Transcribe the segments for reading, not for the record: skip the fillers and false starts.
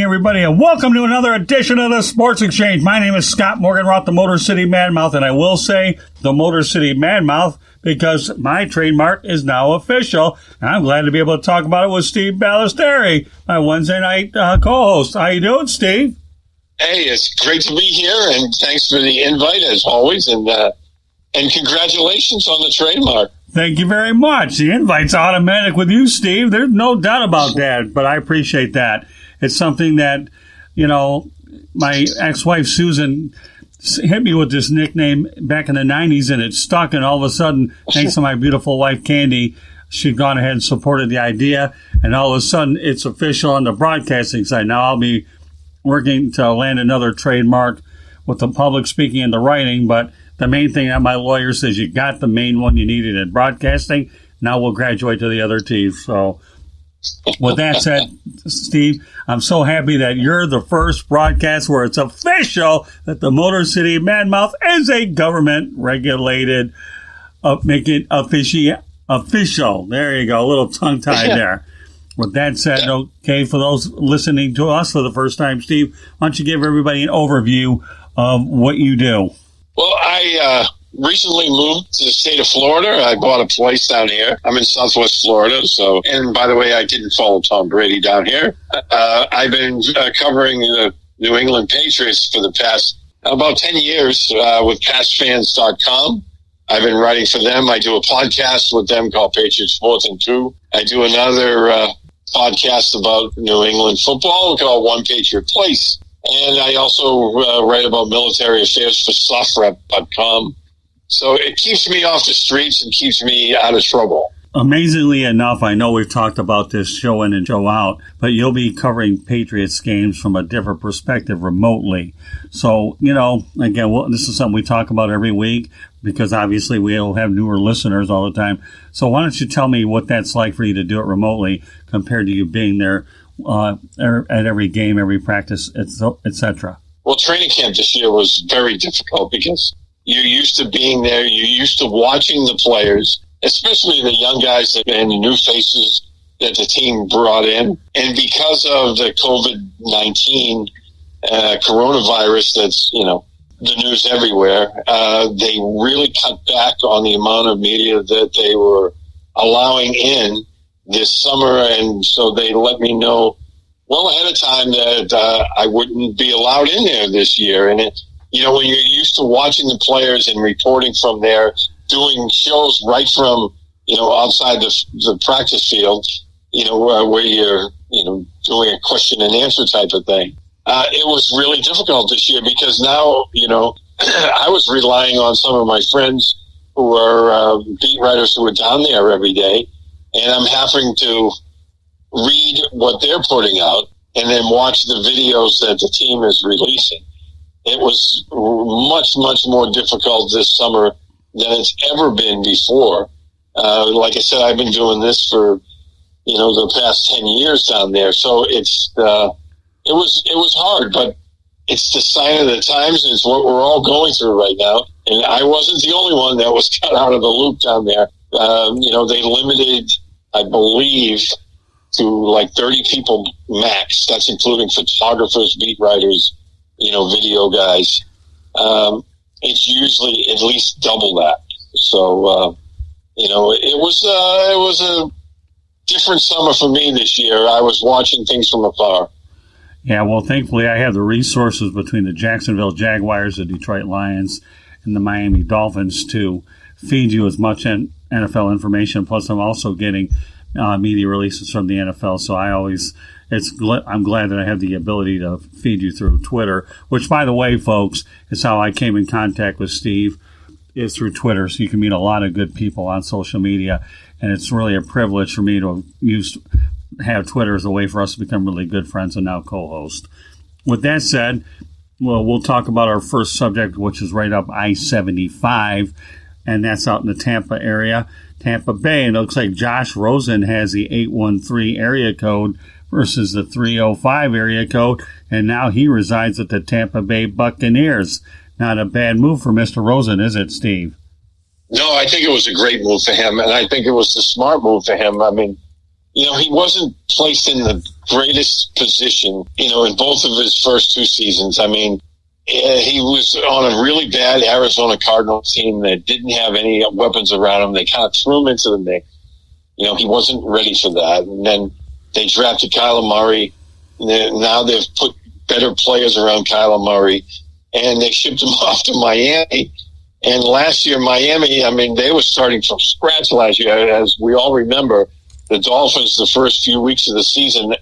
everybody, and welcome to another edition of the Sports Exchange. My name is Scott Morganroth, the Motor City Madmouth, and I will say the Motor City Madmouth because my trademark is now official, and I'm glad to be able to talk about it with Steve Balestrieri, my Wednesday night co-host. How you doing, Steve? Hey, it's great to be here, and thanks for the invite, as always, and congratulations on the trademark. Thank you very much. The invite's automatic with you, Steve. There's no doubt about that, but I appreciate that. It's something that, you know, my ex-wife Susan hit me with this nickname back in the 90s, and it stuck, and all of a sudden, thanks to my beautiful wife, Candy, she'd gone ahead and supported the idea, and all of a sudden, it's official on the broadcasting side. Now I'll be working to land another trademark with the public speaking and the writing, but the main thing that my lawyer says, you got the main one you needed in broadcasting. Now we'll graduate to the other T's. So with that said, Steve, I'm so happy that you're the first broadcast where it's official that the Motor City Madmouth is a government-regulated, make it official. There you go, a little tongue-tied there. With that said, okay, for those listening to us for the first time, Steve, why don't you give everybody an overview of what you do? Well, I recently moved to the state of Florida. I bought a place down here. I'm in Southwest Florida. So, and by the way, I didn't follow Tom Brady down here. I've been covering the New England Patriots for the past about 10 years with PastFans.com. I've been writing for them. I do a podcast with them called Patriots 4th and 2. I do another podcast about New England football called One Patriot Place. And I also write about military affairs for SoftRep.com. So it keeps me off the streets and keeps me out of trouble. Amazingly enough, I know we've talked about this show in and show out, but you'll be covering Patriots games from a different perspective remotely. So, you know, again, this is something we talk about every week because obviously we'll have newer listeners all the time. So why don't you tell me what that's like for you to do it remotely compared to you being there at every game, every practice, etc.? Well, training camp this year was very difficult because you're used to being there. You're used to watching the players, especially the young guys and the new faces that the team brought in. And because of the COVID-19 coronavirus that's, you know, the news everywhere, they really cut back on the amount of media that they were allowing in this summer. And so they let me know well ahead of time that I wouldn't be allowed in there this year. And, you know, when you're used to watching the players and reporting from there, doing shows right from, you know, outside the practice field, you know, where you're, you know, doing a question and answer type of thing. It was really difficult this year because now, you know, I was relying on some of my friends who are beat writers who are down there every day, and I'm having to read what they're putting out and then watch the videos that the team is releasing. It was much, much more difficult this summer than it's ever been before. Like I said, I've been doing this for, you know, the past 10 years down there. So it was hard, but it's the sign of the times. And it's what we're all going through right now. And I wasn't the only one that was cut out of the loop down there. You know, they limited, I believe, to like 30 people max. That's including photographers, beat writers, you know, video guys. It's usually at least double that. So, you know, it was a different summer for me this year. I was watching things from afar. Yeah, well, thankfully I have the resources between the Jacksonville Jaguars, the Detroit Lions, and the Miami Dolphins to feed you as much NFL information. Plus, I'm also getting media releases from the NFL. So I'm glad that I have the ability to feed you through Twitter, which, by the way, folks, is how I came in contact with Steve, is through Twitter. So you can meet a lot of good people on social media, and it's really a privilege for me to have Twitter as a way for us to become really good friends and now co-host. With that said, well, we'll talk about our first subject, which is right up I-75, and that's out in the Tampa area, Tampa Bay. And it looks like Josh Rosen has the 813 area code versus the 305 area code, and now he resides at the Tampa Bay Buccaneers. Not a bad move for Mr. Rosen, is it, Steve? No, I think it was a great move for him, and I think it was the smart move for him. I mean, he wasn't placed in the greatest position, in both of his first two seasons. I mean, he was on a really bad Arizona Cardinals team that didn't have any weapons around him. They kind of threw him into the mix. He wasn't ready for that. And then they drafted Kyler Murray. Now they've put better players around Kyler Murray, and they shipped him off to Miami. And last year, Miami, I mean, they were starting from scratch last year. As we all remember, the Dolphins, the first few weeks of the season,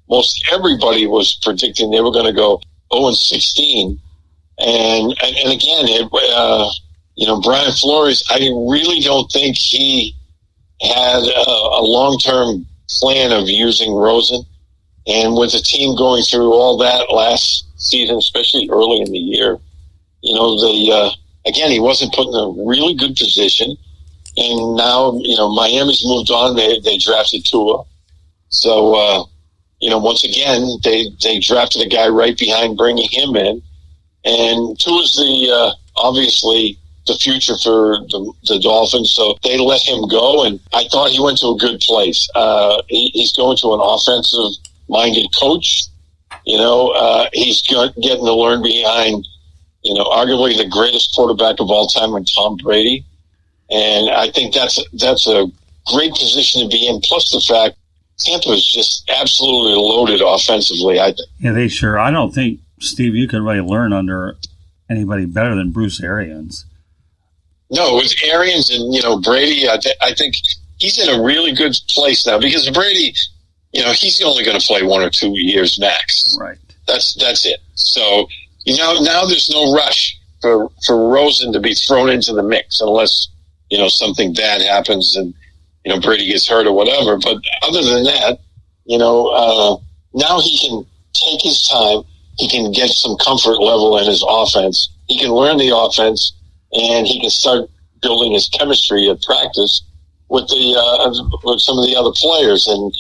most everybody was predicting they were going to go 0-16. And again, Brian Flores, I really don't think he had a long-term plan of using Rosen. And with the team going through all that last season, especially early in the year, again, he wasn't put in a really good position. And now, Miami's moved on. They drafted Tua. So, once again, they drafted a guy right behind bringing him in. And Tua's obviously the future for the Dolphins. So they let him go. And I thought he went to a good place. He's going to an offensive-minded coach. He's getting to learn behind, arguably the greatest quarterback of all time in Tom Brady. And I think that's a great position to be in. Plus the fact Tampa is just absolutely loaded offensively, I think. Yeah, they sure. I don't think, Steve, you can really learn under anybody better than Bruce Arians. No, with Arians and, Brady, I think he's in a really good place now because Brady, he's only going to play 1 or 2 years max. Right. That's it. So, now there's no rush for Rosen to be thrown into the mix unless, something bad happens and, Brady gets hurt or whatever. But other than that, now he can take his time. He can get some comfort level in his offense. He can learn the offense, and he can start building his chemistry at practice with with some of the other players. And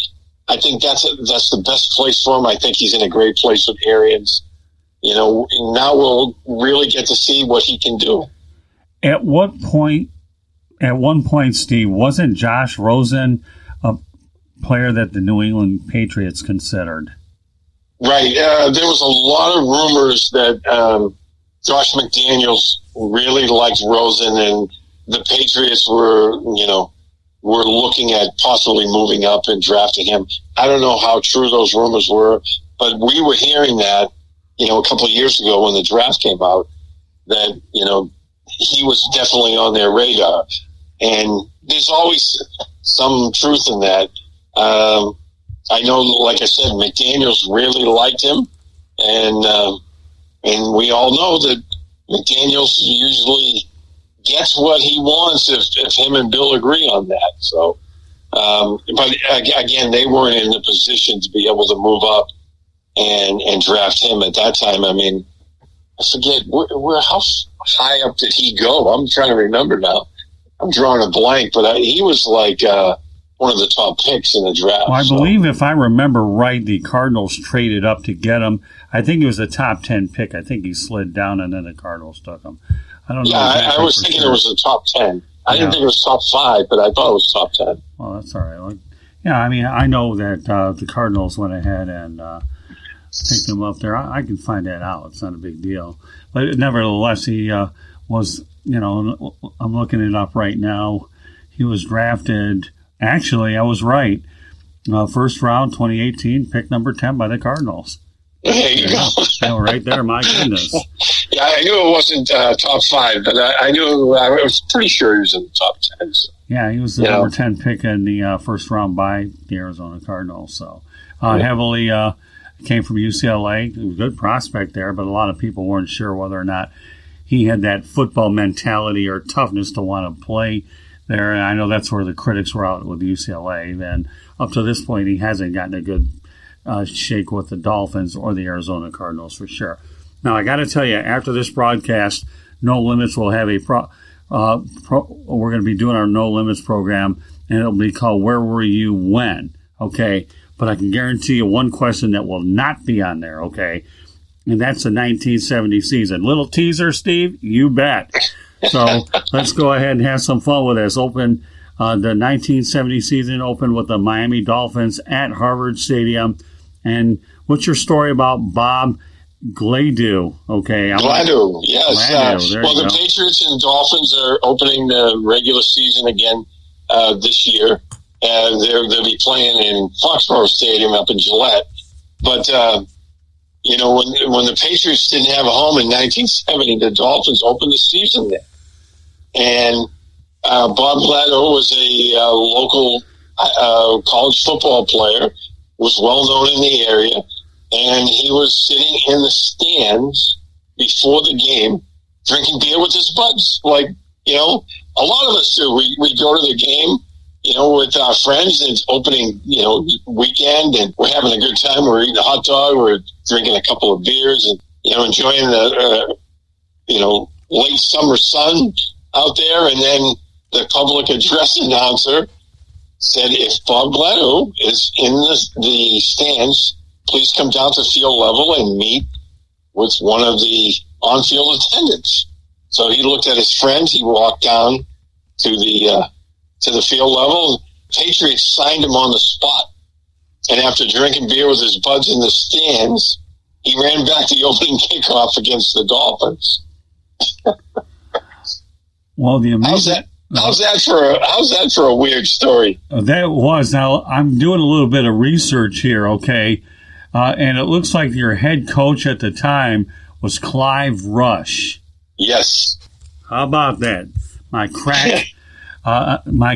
I think that's the best place for him. I think he's in a great place with Arians. Now we'll really get to see what he can do. At one point, Steve, wasn't Josh Rosen a player that the New England Patriots considered? Right. There was a lot of rumors that Josh McDaniels really liked Rosen, and the Patriots were looking at possibly moving up and drafting him. I don't know how true those rumors were, but we were hearing that, a couple of years ago when the draft came out, that, he was definitely on their radar. And there's always some truth in that. I know, like I said, McDaniels really liked him, and we all know that McDaniels usually gets what he wants if him and Bill agree on that. So, but again, they weren't in the position to be able to move up and draft him at that time. I mean, I forget how high up did he go? I'm trying to remember now. I'm drawing a blank, but he was like one of the top picks in the draft. Well, I believe, if I remember right, the Cardinals traded up to get him. I think it was a top 10 pick. I think he slid down, and then the Cardinals took him. I don't know. Yeah, I was thinking it was a top 10. I didn't think it was top 5, but I thought it was top 10. Well, that's all right. Yeah, I mean, I know that the Cardinals went ahead and picked him up there. I can find that out. It's not a big deal. But nevertheless, he was, I'm looking it up right now. He was drafted, actually, I was right, first round, 2018, pick number 10 by the Cardinals. There you go. Right there, my goodness. Yeah, I knew it wasn't top 5, but I was pretty sure he was in the top 10. So. Yeah, he was the number 10 pick in the first round by the Arizona Cardinals. So heavily came from UCLA. He was a good prospect there, but a lot of people weren't sure whether or not he had that football mentality or toughness to want to play there. And I know that's where the critics were out with UCLA. And up to this point, he hasn't gotten a good shake with the Dolphins or the Arizona Cardinals for sure. Now, I got to tell you, after this broadcast, No Limits will have we're going to be doing our No Limits program, and it'll be called Where Were You When? Okay, but I can guarantee you one question that will not be on there, okay, and that's the 1970 season. Little teaser, Steve? You bet. So let's go ahead and have some fun with this. Open The 1970 season opened with the Miami Dolphins at Harvard Stadium. And what's your story about Bob Gladue? Okay, Gladue, yes. Gladue, The Patriots and Dolphins are opening the regular season again this year. And they'll be playing in Foxborough Stadium up in Gillette. But, when the Patriots didn't have a home in 1970, the Dolphins opened the season there. And Bob Gladue was a local college football player, was well known in the area, and he was sitting in the stands before the game drinking beer with his buds. Like, a lot of us do. We go to the game, with our friends, and it's opening, weekend, and we're having a good time. We're eating a hot dog, we're drinking a couple of beers, and, enjoying the, late summer sun out there. And then the public address announcer said, if Bob Gladue is in the stands, please come down to field level and meet with one of the on-field attendants. So he looked at his friends. He walked down to the field level. Patriots signed him on the spot. And after drinking beer with his buds in the stands, he ran back the opening kickoff against the Dolphins. Well, the amazing... How's that for a weird story? That was. Now, I'm doing a little bit of research here, okay? And it looks like your head coach at the time was Clive Rush. Yes. How about that? My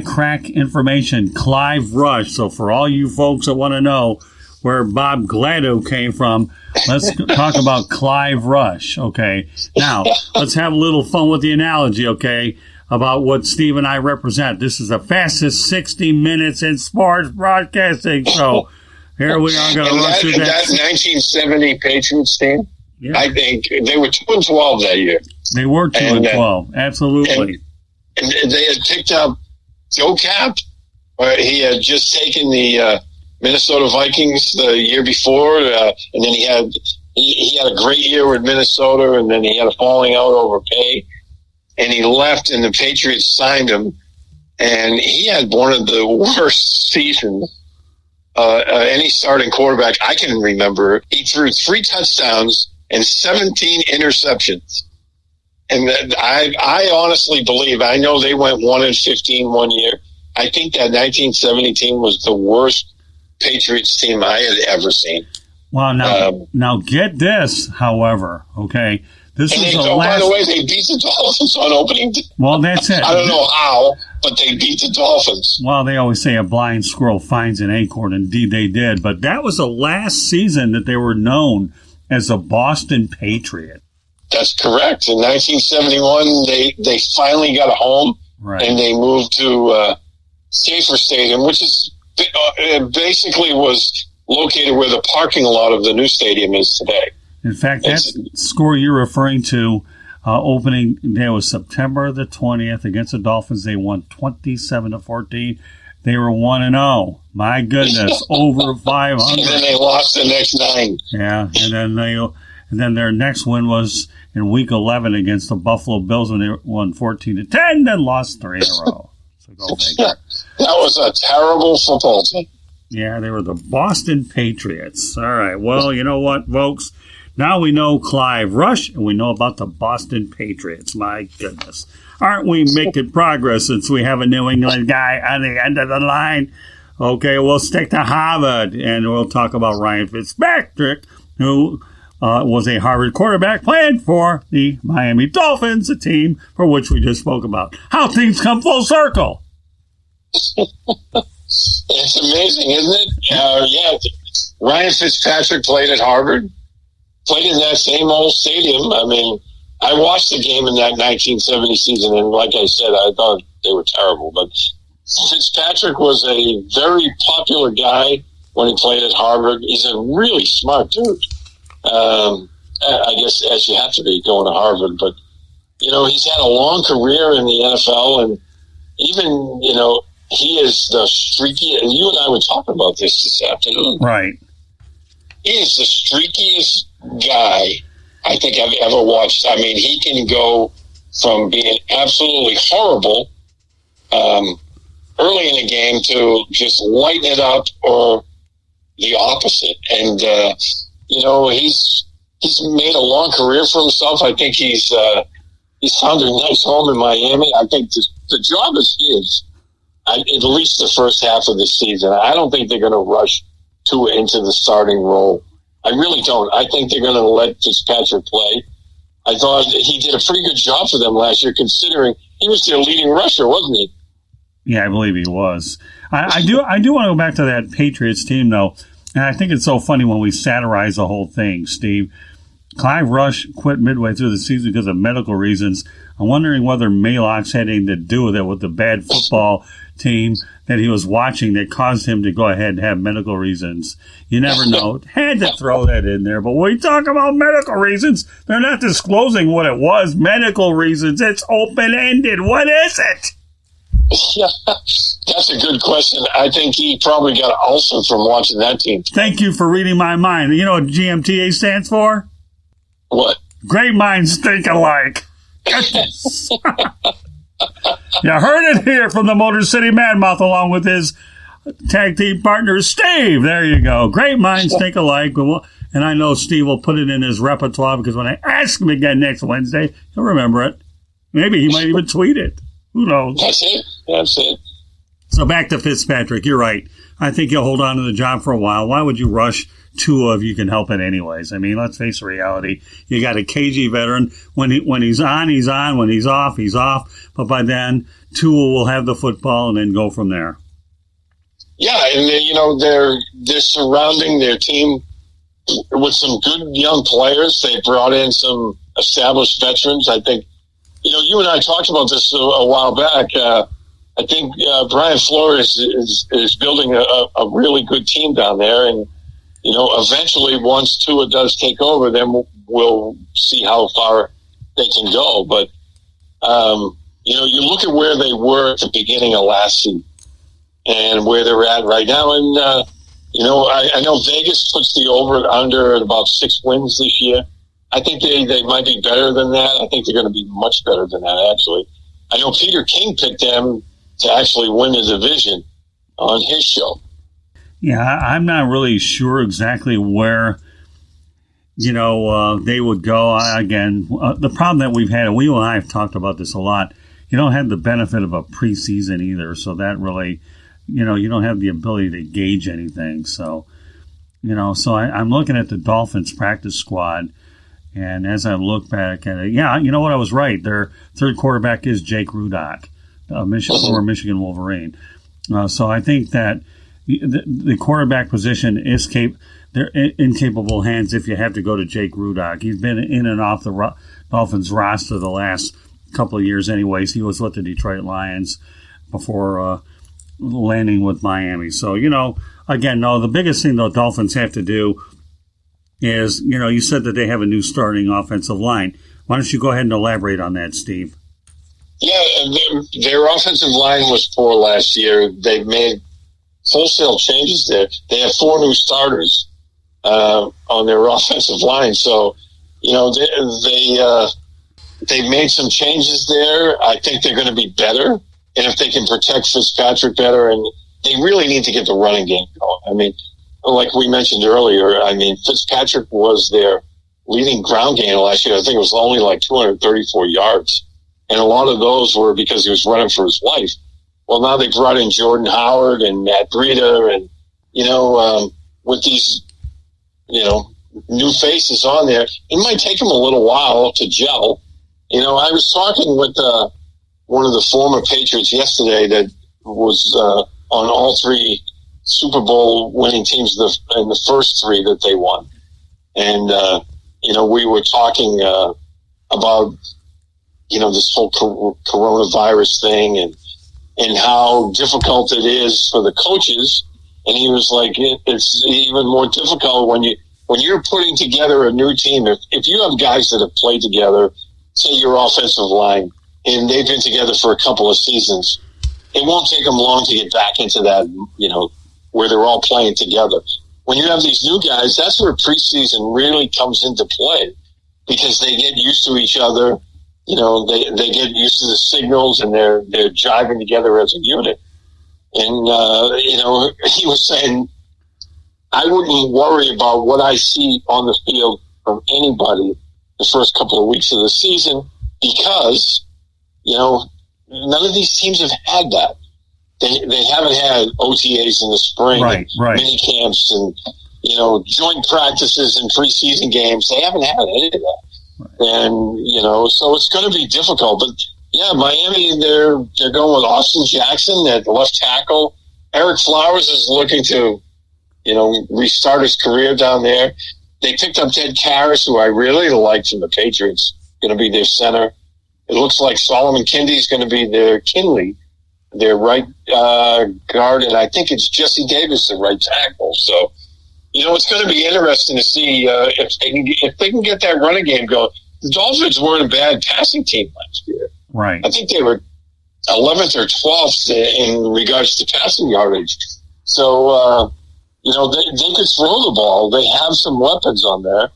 crack information, Clive Rush. So for all you folks that want to know where Bob Gladue came from, let's talk about Clive Rush, okay? Now, let's have a little fun with the analogy, okay, about what Steve and I represent. This is the fastest 60 minutes in sports broadcasting. So here we are going to run through that. That 1970 Patriots team, yeah. I think they were 2-12 that year. They were 2-12, absolutely. And they had picked up Joe Cap. He had just taken the Minnesota Vikings the year before, and then he had a great year with Minnesota, and then he had a falling out over pay. And he left, and the Patriots signed him. And he had one of the worst seasons any starting quarterback I can remember. He threw 3 touchdowns and 17 interceptions. And I honestly believe, I know they went 1-15 one year. I think that 1970 team was the worst Patriots team I had ever seen. Well, now get this, however, okay? By the way, they beat the Dolphins on opening day. Well, that's it. I don't know how, but they beat the Dolphins. Well, they always say a blind squirrel finds an acorn. Indeed, they did. But that was the last season that they were known as the Boston Patriots. That's correct. In 1971, they finally got a home, right, and they moved to Safer Stadium, which is basically was located where the parking lot of the new stadium is today. In fact, that score you're referring to, opening day was September the 20th against the Dolphins. They won 27-14. They were 1-0. My goodness, over 500. And then they lost the next 9. Yeah, and then their next win was in Week 11 against the Buffalo Bills when they won 14-10, then lost 3 in a row. So go figure. That was a terrible football team. Yeah, they were the Boston Patriots. All right. Well, you know what, folks? Now we know Clive Rush, and we know about the Boston Patriots. My goodness. Aren't we making progress since we have a New England guy on the end of the line? Okay, we'll stick to Harvard, and we'll talk about Ryan Fitzpatrick, who was a Harvard quarterback playing for the Miami Dolphins, a team for which we just spoke about. How things come full circle. It's amazing, isn't it? Yeah, Ryan Fitzpatrick played at Harvard. Played in that same old stadium. I mean, I watched the game in that 1970 season, and like I said, I thought they were terrible. But Fitzpatrick was a very popular guy when he played at Harvard. He's a really smart dude. I guess as you have to be going to Harvard. But, he's had a long career in the NFL, and even, he is the streaky, and you and I were talking about this afternoon. Right. He is the streakiest guy I think I've ever watched. I mean, he can go from being absolutely horrible early in the game to just lighten it up or the opposite. And, he's made a long career for himself. I think he's found a nice home in Miami. I think the job is his, at least the first half of the season. I don't think they're going to rush Tua into the starting role. I really don't. I think they're going to let Fitzpatrick play. I thought he did a pretty good job for them last year, considering he was their leading rusher, wasn't he? Yeah, I believe he was. I do want to go back to that Patriots team, though, and I think it's so funny when we satirize the whole thing, Steve. Clive Rush quit midway through the season because of medical reasons. I'm wondering whether Maalox had anything to do with it, with the bad football team that he was watching that caused him to go ahead and have medical reasons. You never know. Had to throw that in there. But when we talk about medical reasons, they're not disclosing what it was. Medical reasons. It's open-ended. What is it? Yeah, that's a good question. I think he probably got an ulcer from watching that team. Thank you for reading my mind. You know what GMTA stands for? What? Great minds think alike. You heard it here from the Motor City Madmouth along with his tag team partner, Steve. There you go. Great minds think alike. And I know Steve will put it in his repertoire because when I ask him again next Wednesday, he'll remember it. Maybe he might even tweet it. Who knows? That's it. So back to Fitzpatrick. You're right. I think he'll hold on to the job for a while. Why would you rush Tua if you can help it anyways? I mean, let's face the reality. You got a cagey veteran. When he's on, he's on. When he's off, he's off. But by then, Tua will have the football and then go from there. Yeah, and they're surrounding their team with some good young players. They brought in some established veterans. I think, you and I talked about this a while back. I think Brian Flores is building a really good team down there, and eventually once Tua does take over, then we'll see how far they can go. But you look at where they were at the beginning of last season and where they're at right now, and I know Vegas puts the over and under at about 6 wins this year. I think they might be better than that. I think they're going to be much better than that, actually. I know Peter King picked them to actually win the division on his show. Yeah, I'm not really sure exactly where, they would go. The problem that we've had, and we and I have talked about this a lot, you don't have the benefit of a preseason either. So that really, you don't have the ability to gauge anything. So, I'm looking at the Dolphins practice squad. And as I look back at it, you know what? I was right. Their third quarterback is Jake Rudock, former Michigan Wolverine. So I think that the quarterback position is they're in capable hands if you have to go to Jake Rudock. He's been in and off the Dolphins roster the last couple of years anyways. He was with the Detroit Lions before landing with Miami. So, the biggest thing the Dolphins have to do is, you said that they have a new starting offensive line. Why don't you go ahead and elaborate on that, Steve? Yeah, their offensive line was poor last year. They've made wholesale changes there. They have 4 new starters on their offensive line. So, they've made some changes there. I think they're going to be better. And if they can protect Fitzpatrick better, and they really need to get the running game going. I mean, like we mentioned earlier, Fitzpatrick was their leading ground gainer last year. I think it was only like 234 yards. And a lot of those were because he was running for his life. Well, now they brought in Jordan Howard and Matt Breida and, with these, new faces on there, it might take them a little while to gel. I was talking with one of the former Patriots yesterday that was on all 3 Super Bowl winning teams in the first 3 that they won. And, we were talking about, this whole coronavirus thing and how difficult it is for the coaches. And he was like, it's even more difficult when you're putting together a new team. If you have guys that have played together, say your offensive line, and they've been together for a couple of seasons, it won't take them long to get back into that, where they're all playing together. When you have these new guys, that's where preseason really comes into play because they get used to each other. They get used to the signals and they're jiving together as a unit. And, he was saying, I wouldn't worry about what I see on the field from anybody the first couple of weeks of the season because, none of these teams have had that. They haven't had OTAs in the spring, right. mini camps and, joint practices and preseason games. They haven't had any of that. Right. And, so it's going to be difficult. But, yeah, Miami, they're going with Austin Jackson at left tackle. Eric Flowers is looking to, restart his career down there. They picked up Ted Karras, who I really like from the Patriots, going to be their center. It looks like Solomon Kindy is going to be their right guard, and I think it's Jesse Davis, the right tackle. So, it's going to be interesting to see if they can get that running game going. The Dolphins weren't a bad passing team last year. Right. I think they were 11th or 12th in regards to passing yardage. So, they could throw the ball. They have some weapons on there.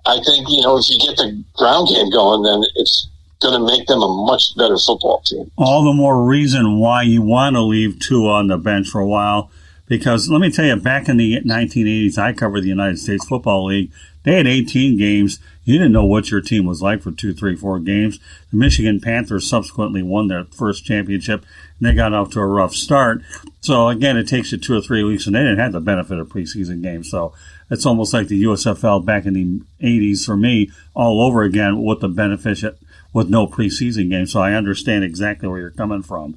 I think, if you get the ground game going, then it's going to make them a much better football team. All the more reason why you want to leave Tua on the bench for a while, because let me tell you, back in the 1980s, I covered the United States Football League. They had 18 games. You didn't know what your team was like for 2, 3, 4 games. The Michigan Panthers subsequently won their first championship, and they got off to a rough start. So, again, it takes you 2 or 3 weeks, and they didn't have the benefit of preseason games. So it's almost like the USFL back in the 80s for me all over again with the benefit with no preseason games. So I understand exactly where you're coming from.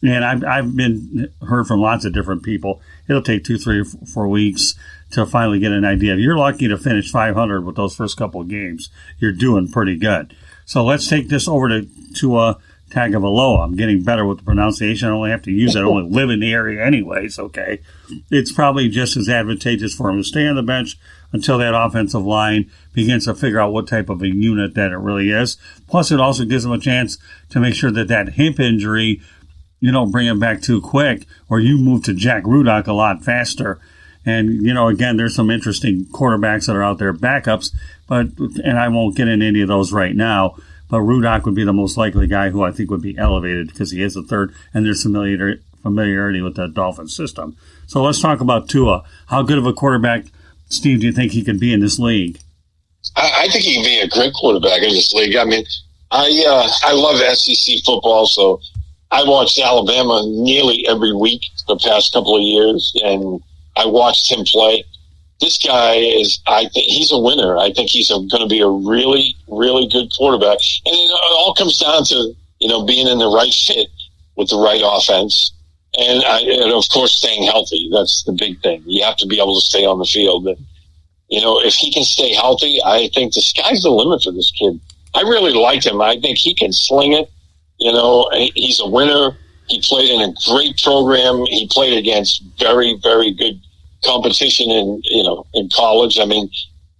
And I've been heard from lots of different people. It'll take 2, 3, 4 weeks to finally get an idea. If you're lucky to finish 500 with those first couple of games, you're doing pretty good. So let's take this over to Tagovailoa. I'm getting better with the pronunciation. I only have to use it. I only live in the area anyways, okay? It's probably just as advantageous for him to stay on the bench until that offensive line begins to figure out what type of a unit that it really is. Plus, it also gives him a chance to make sure that hip injury, you don't bring him back too quick, or you move to Jack Rudock a lot faster. And, again, there's some interesting quarterbacks that are out there, backups, and I won't get into any of those right now, but Rudock would be the most likely guy who I think would be elevated because he is the third, and there's familiarity with the Dolphins system. So let's talk about Tua. How good of a quarterback, Steve, do you think he can be in this league? I think he can be a great quarterback in this league. I mean, I love SEC football, so I watched Alabama nearly every week the past couple of years, and I watched him play. This guy I think he's a winner. I think he's going to be a really, really good quarterback. And it all comes down to, being in the right fit with the right offense. And of course, staying healthy. That's the big thing. You have to be able to stay on the field. And, if he can stay healthy, I think the sky's the limit for this kid. I really liked him. I think he can sling it. He's a winner. He played in a great program. He played against very, very good competition in college. I mean,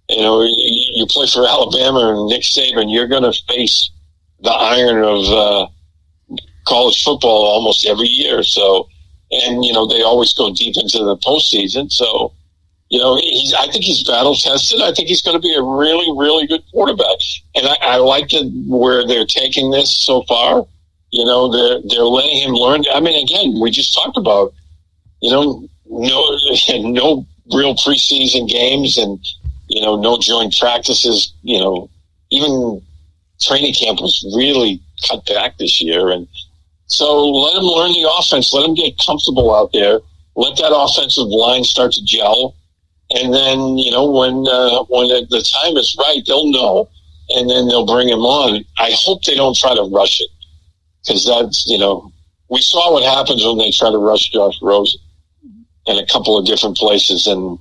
you play for Alabama and Nick Saban, you're going to face the iron of college football almost every year. So, and, they always go deep into the postseason. So, I think he's battle tested. I think he's going to be a really, really good quarterback. And I like where they're taking this so far. They're letting him learn. I mean, again, we just talked about, no real preseason games and, no joint practices. Even training camp was really cut back this year. And so let him learn the offense. Let him get comfortable out there. Let that offensive line start to gel. And then, when the time is right, they'll know. And then they'll bring him on. I hope they don't try to rush it. Because that's, we saw what happens when they try to rush Josh Rosen in a couple of different places. And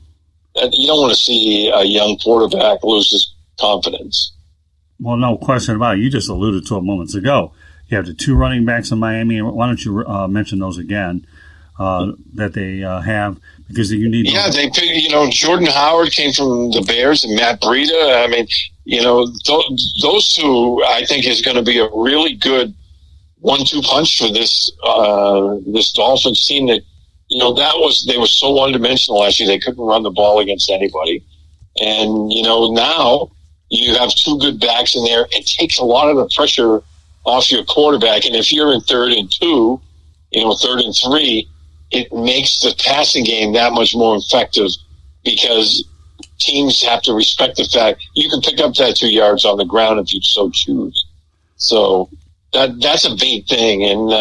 you don't want to see a young quarterback lose his confidence. Well, no question about it. You just alluded to it moments ago. You have the 2 running backs in Miami. Why don't you mention those again that they have? Because you need. Yeah, they picked, Jordan Howard came from the Bears and Matt Breida. I mean, those two, I think, is going to be a really good 1-2 punch for this Dolphins team that, they were so one-dimensional last year. They couldn't run the ball against anybody. And, now you have 2 good backs in there. It takes a lot of the pressure off your quarterback. And if you're in 3rd and 2, 3rd and 3, it makes the passing game that much more effective because teams have to respect the fact you can pick up that 2 yards on the ground if you so choose. So that's a big thing. And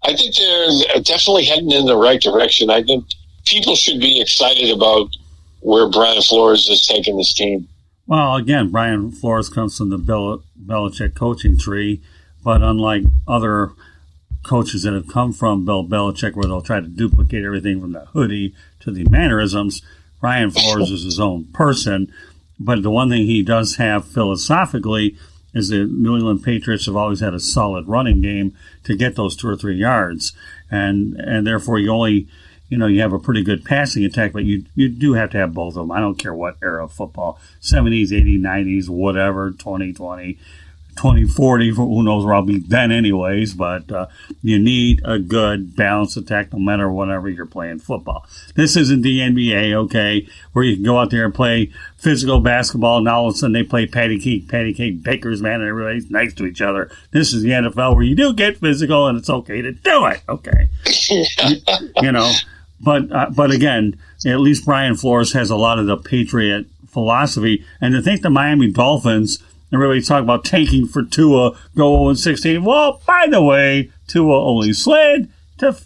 I think they're definitely heading in the right direction. I think people should be excited about where Brian Flores is taking this team. Well, again, Brian Flores comes from the Belichick coaching tree, but unlike other coaches that have come from Bill Belichick where they'll try to duplicate everything from the hoodie to the mannerisms, Brian Flores is his own person. But the one thing he does have philosophically is the New England Patriots have always had a solid running game to get those 2 or 3 yards. And therefore you only, you have a pretty good passing attack, but you do have to have both of them. I don't care what era of football, 70s, 80s, 90s, whatever, 2020. 2040, who knows where I'll be then anyways, but you need a good balanced attack no matter whenever you're playing football. This isn't the NBA, okay, where you can go out there and play physical basketball and all of a sudden they play patty cake, bakers, man, and everybody's nice to each other. This is the NFL where you do get physical and it's okay to do it, okay. But again, at least Brian Flores has a lot of the Patriot philosophy, and to think the Miami Dolphins, everybody's talking about tanking for Tua, go 0-16. Well, by the way, Tua only slid to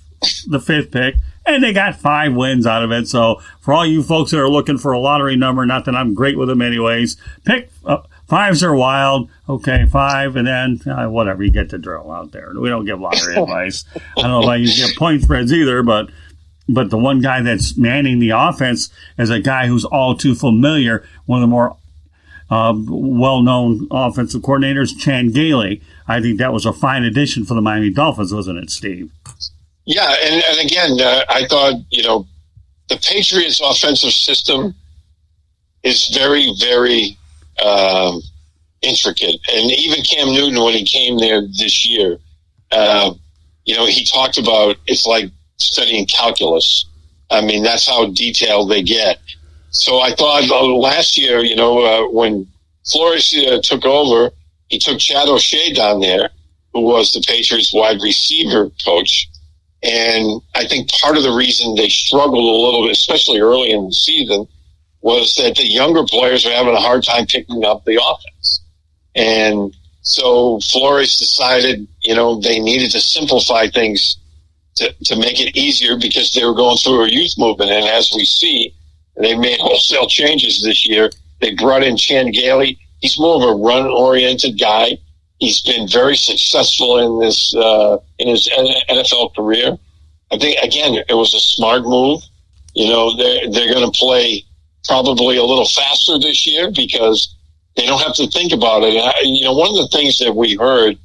the 5th pick, and they got 5 wins out of it. So for all you folks that are looking for a lottery number, not that I'm great with them anyways, pick 5s are wild. Okay, 5, and then whatever, you get the drill out there. We don't give lottery advice. I don't know if I use get point spreads either, but the one guy that's manning the offense is a guy who's all too familiar, one of the more well-known offensive coordinators, Chan Gailey. I think that was a fine addition for the Miami Dolphins, wasn't it, Steve? Yeah, and again, I thought, the Patriots' offensive system is very, very intricate. And even Cam Newton, when he came there this year, he talked about it's like studying calculus. I mean, that's how detailed they get. So I thought last year, when Flores took over, he took Chad O'Shea down there, who was the Patriots wide receiver coach. And I think part of the reason they struggled a little bit, especially early in the season, was that the younger players were having a hard time picking up the offense. And so Flores decided, they needed to simplify things to make it easier because they were going through a youth movement. And as we see, they made wholesale changes this year. They brought in Chan Gailey. He's more of a run-oriented guy. He's been very successful in this in his NFL career. I think, again, it was a smart move. They're going to play probably a little faster this year because they don't have to think about it. And one of the things that we heard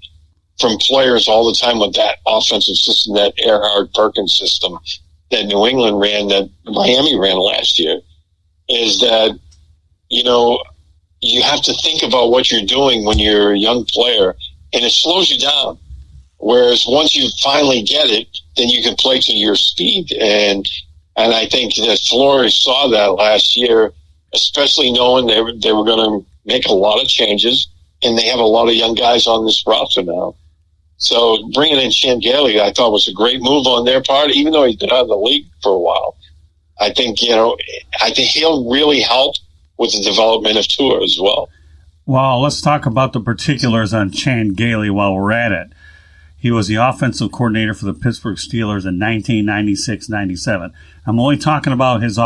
from players all the time with that offensive system, that Erhard-Perkins system, that New England ran, that Miami ran last year, is that, you have to think about what you're doing when you're a young player, and it slows you down. Whereas once you finally get it, then you can play to your speed. And I think that Flores saw that last year, especially knowing they were going to make a lot of changes, and they have a lot of young guys on this roster now. So bringing in Chan Gailey, I thought was a great move on their part, even though he's been out of the league for a while. I think he'll really help with the development of Tua as well. Well, let's talk about the particulars on Chan Gailey while we're at it. He was the offensive coordinator for the Pittsburgh Steelers in 1996-97. I'm only talking about his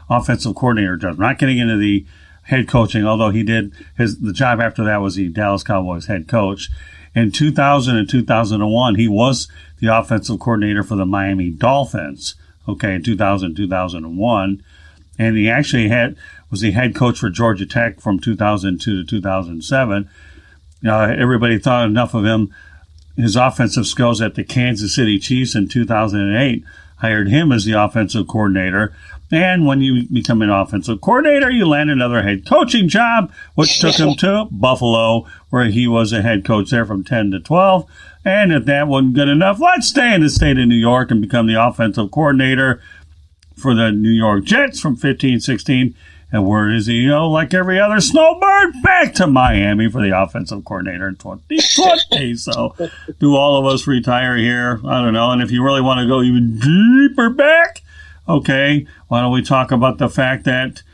offensive coordinator job. I'm not getting into the head coaching, although he did the job after that was the Dallas Cowboys head coach. In 2000 and 2001, he was the offensive coordinator for the Miami Dolphins, in 2000, 2001. And he actually was the head coach for Georgia Tech from 2002 to 2007. Everybody thought enough of him. His offensive skills at the Kansas City Chiefs in 2008 hired him as the offensive coordinator. And when you become an offensive coordinator, you land another head coaching job, which took him to Buffalo, where he was a head coach there from 10 to 12. And if that wasn't good enough, let's stay in the state of New York and become the offensive coordinator for the New York Jets from 15-16. And where is he? Like every other snowbird, back to Miami for the offensive coordinator in 2020. So, do all of us retire here? I don't know. And if you really want to go even deeper back, okay, why don't we talk about the fact that,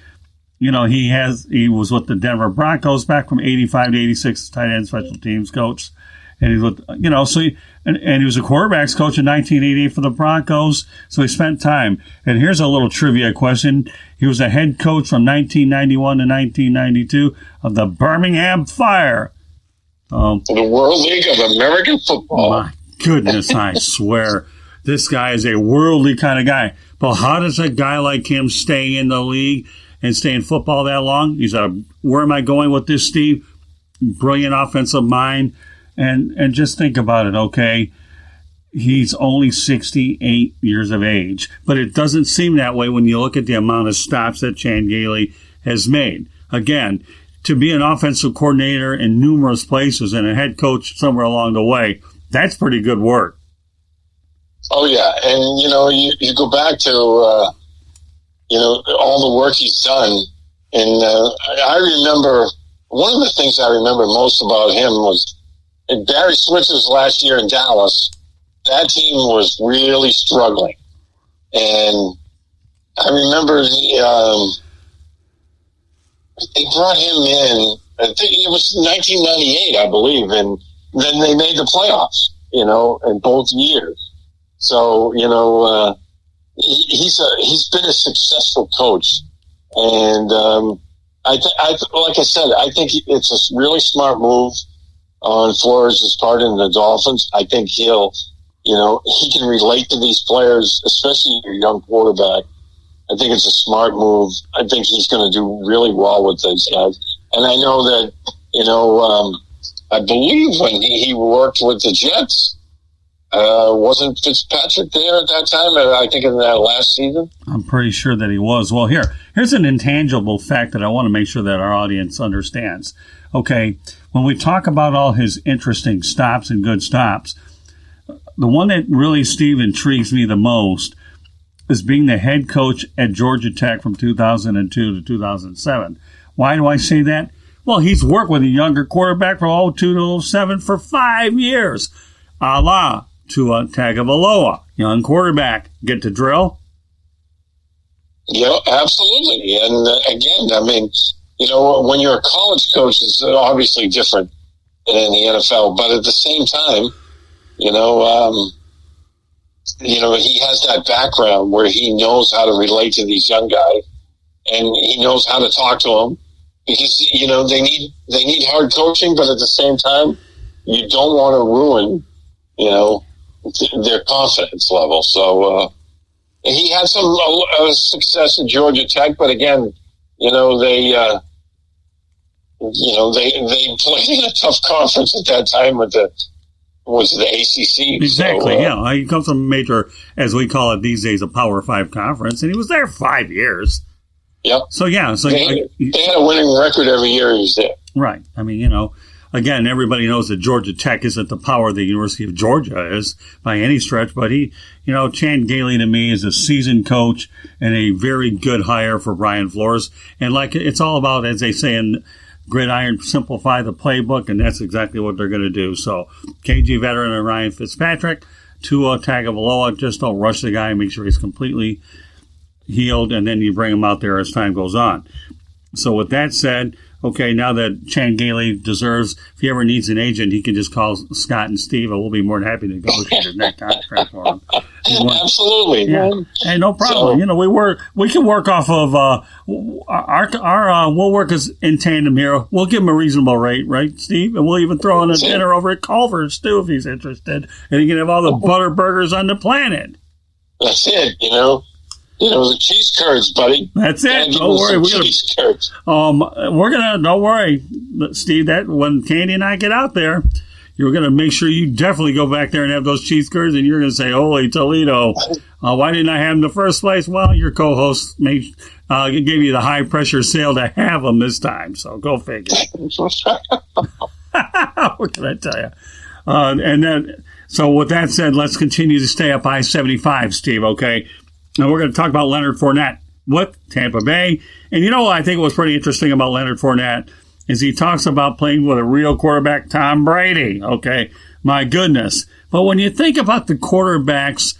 he was with the Denver Broncos back from 85 to 86 as tight end special teams coach. And he's with, and he was a quarterbacks coach in 1988 for the Broncos. So he spent time. And here's a little trivia question. He was a head coach from 1991 to 1992 of the Birmingham Fire. The World League of American Football. My goodness, I swear. This guy is a worldly kind of guy. But how does a guy like him stay in the league and stay in football that long? Where am I going with this, Steve? Brilliant offensive mind. And just think about it, okay? He's only 68 years of age. But it doesn't seem that way when you look at the amount of stops that Chan Gailey has made. Again, to be an offensive coordinator in numerous places and a head coach somewhere along the way, that's pretty good work. Oh, yeah. And, you go back to, all the work he's done. And I remember, one of the things I remember most about him was in Barry Switzer's last year in Dallas, that team was really struggling. And I remember they brought him in, I think it was 1998, I believe, and then they made the playoffs, in both years. So, he's been a successful coach. And like I said, I think it's a really smart move on Flores' part in the Dolphins. I think he can relate to these players, especially your young quarterback. I think it's a smart move. I think he's going to do really well with these guys. And I know that, I believe when he worked with the Jets, wasn't Fitzpatrick there at that time? I think in that last season. I'm pretty sure that he was. Well, here's an intangible fact that I want to make sure that our audience understands. Okay, when we talk about all his interesting stops and good stops, the one that really, Steve, intrigues me the most is being the head coach at Georgia Tech from 2002 to 2007. Why do I say that? Well, he's worked with a younger quarterback from 02 to 07 for 5 years. A la Tua Tagovailoa, young quarterback. Get the drill? Yeah, absolutely. And again, when you're a college coach, it's obviously different than in the NFL. But at the same time, he has that background where he knows how to relate to these young guys, and he knows how to talk to them because they need hard coaching, but at the same time, you don't want to ruin their confidence level. So he had some success at Georgia Tech, but again, they played in a tough conference at that time with the ACC. Exactly, so, yeah. He comes from a major, as we call it these days, a Power 5 conference, and he was there 5 years. Yep. So, yeah. So they had a winning record every year he was there. Right. Again, everybody knows that Georgia Tech isn't the power the University of Georgia is by any stretch, but Chan Gailey to me is a seasoned coach and a very good hire for Brian Flores. And it's all about, as they say in Gridiron, simplify the playbook, and that's exactly what they're going to do. So, KG veteran and Ryan Fitzpatrick, Tua Tagovailoa, just don't rush the guy, make sure he's completely healed, and then you bring him out there as time goes on. So with that said, okay, now that Chan Gailey deserves, if he ever needs an agent, he can just call Scott and Steve, and we'll be more than happy to negotiate his next contract for him. Absolutely. Yeah. Hey, no problem. So, we can work off of we'll work as in tandem here. We'll give him a reasonable rate, right, Steve? And we'll even throw in a dinner over at Culver's too if he's interested, and he can have all the butter burgers on the planet. That's it. The cheese curds, buddy. That's it. Don't worry. Don't worry, Steve, that when Candy and I get out there, you're going to make sure you definitely go back there and have those cheese curds, and you're going to say, holy Toledo, why didn't I have them in the first place? Well, your co-host gave you the high-pressure sale to have them this time, so go figure. What can I tell you? So with that said, let's continue to stay up I-75, Steve, okay? Now we're going to talk about Leonard Fournette. with Tampa Bay. And you know what I think was pretty interesting about Leonard Fournette is he talks about playing with a real quarterback, Tom Brady. Okay, my goodness. But when you think about the quarterbacks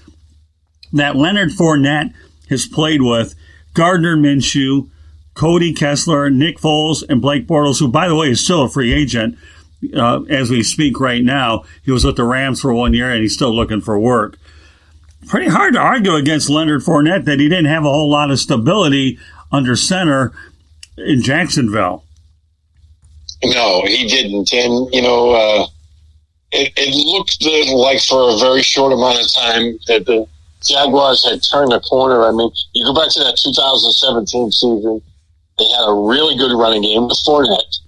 that Leonard Fournette has played with, Gardner Minshew, Cody Kessler, Nick Foles, and Blake Bortles, who, by the way, is still a free agent as we speak right now. He was with the Rams for 1 year, and he's still looking for work. Pretty hard to argue against Leonard Fournette that he didn't have a whole lot of stability under center in Jacksonville. No, he didn't. And, it looked like for a very short amount of time that the Jaguars had turned the corner. I mean, you go back to that 2017 season, they had a really good running game with Fournette.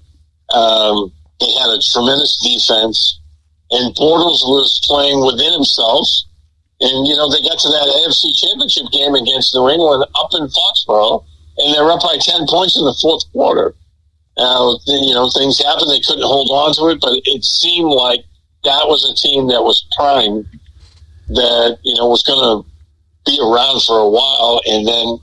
They had a tremendous defense, and Bortles was playing within himself. And, they got to that AFC Championship game against New England up in Foxborough, and they were up by 10 points in the fourth quarter. Now, things happened. They couldn't hold on to it, but it seemed like that was a team that was primed, that, was going to be around for a while. And then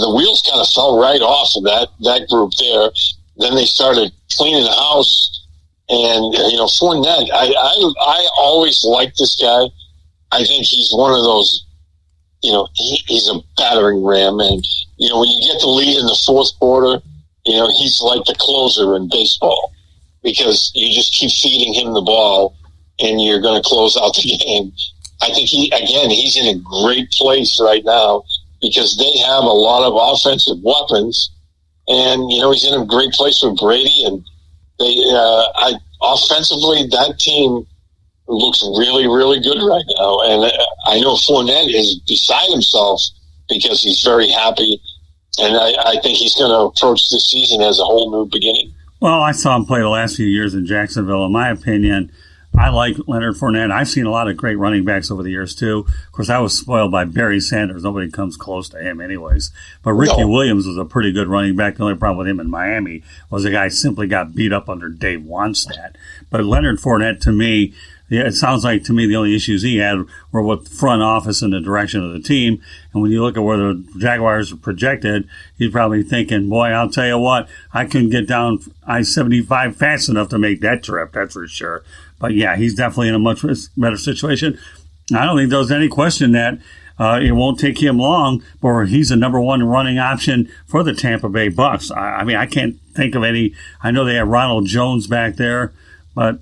the wheels kind of fell right off of that group there. Then they started cleaning the house. And, Fournette, I always liked this guy. I think he's one of those, he's a battering ram. And, when you get the lead in the fourth quarter, he's like the closer in baseball because you just keep feeding him the ball and you're going to close out the game. I think he's in a great place right now because they have a lot of offensive weapons and, he's in a great place with Brady and offensively that team looks really, really good right now. And I know Fournette is beside himself because he's very happy. And I think he's going to approach this season as a whole new beginning. Well, I saw him play the last few years in Jacksonville. In my opinion, I like Leonard Fournette. I've seen a lot of great running backs over the years, too. Of course, I was spoiled by Barry Sanders. Nobody comes close to him anyways. But Ricky Williams was a pretty good running back. The only problem with him in Miami was the guy simply got beat up under Dave Wannstedt. But Leonard Fournette, to me, it sounds like to me the only issues he had were with the front office and the direction of the team. And when you look at where the Jaguars are projected, he's probably thinking, boy, I'll tell you what, I couldn't get down I-75 fast enough to make that trip, that's for sure. But, yeah, he's definitely in a much better situation. I don't think there's any question that it won't take him long, but he's the number one running option for the Tampa Bay Bucks. I mean, I can't think of any. I know they have Ronald Jones back there, but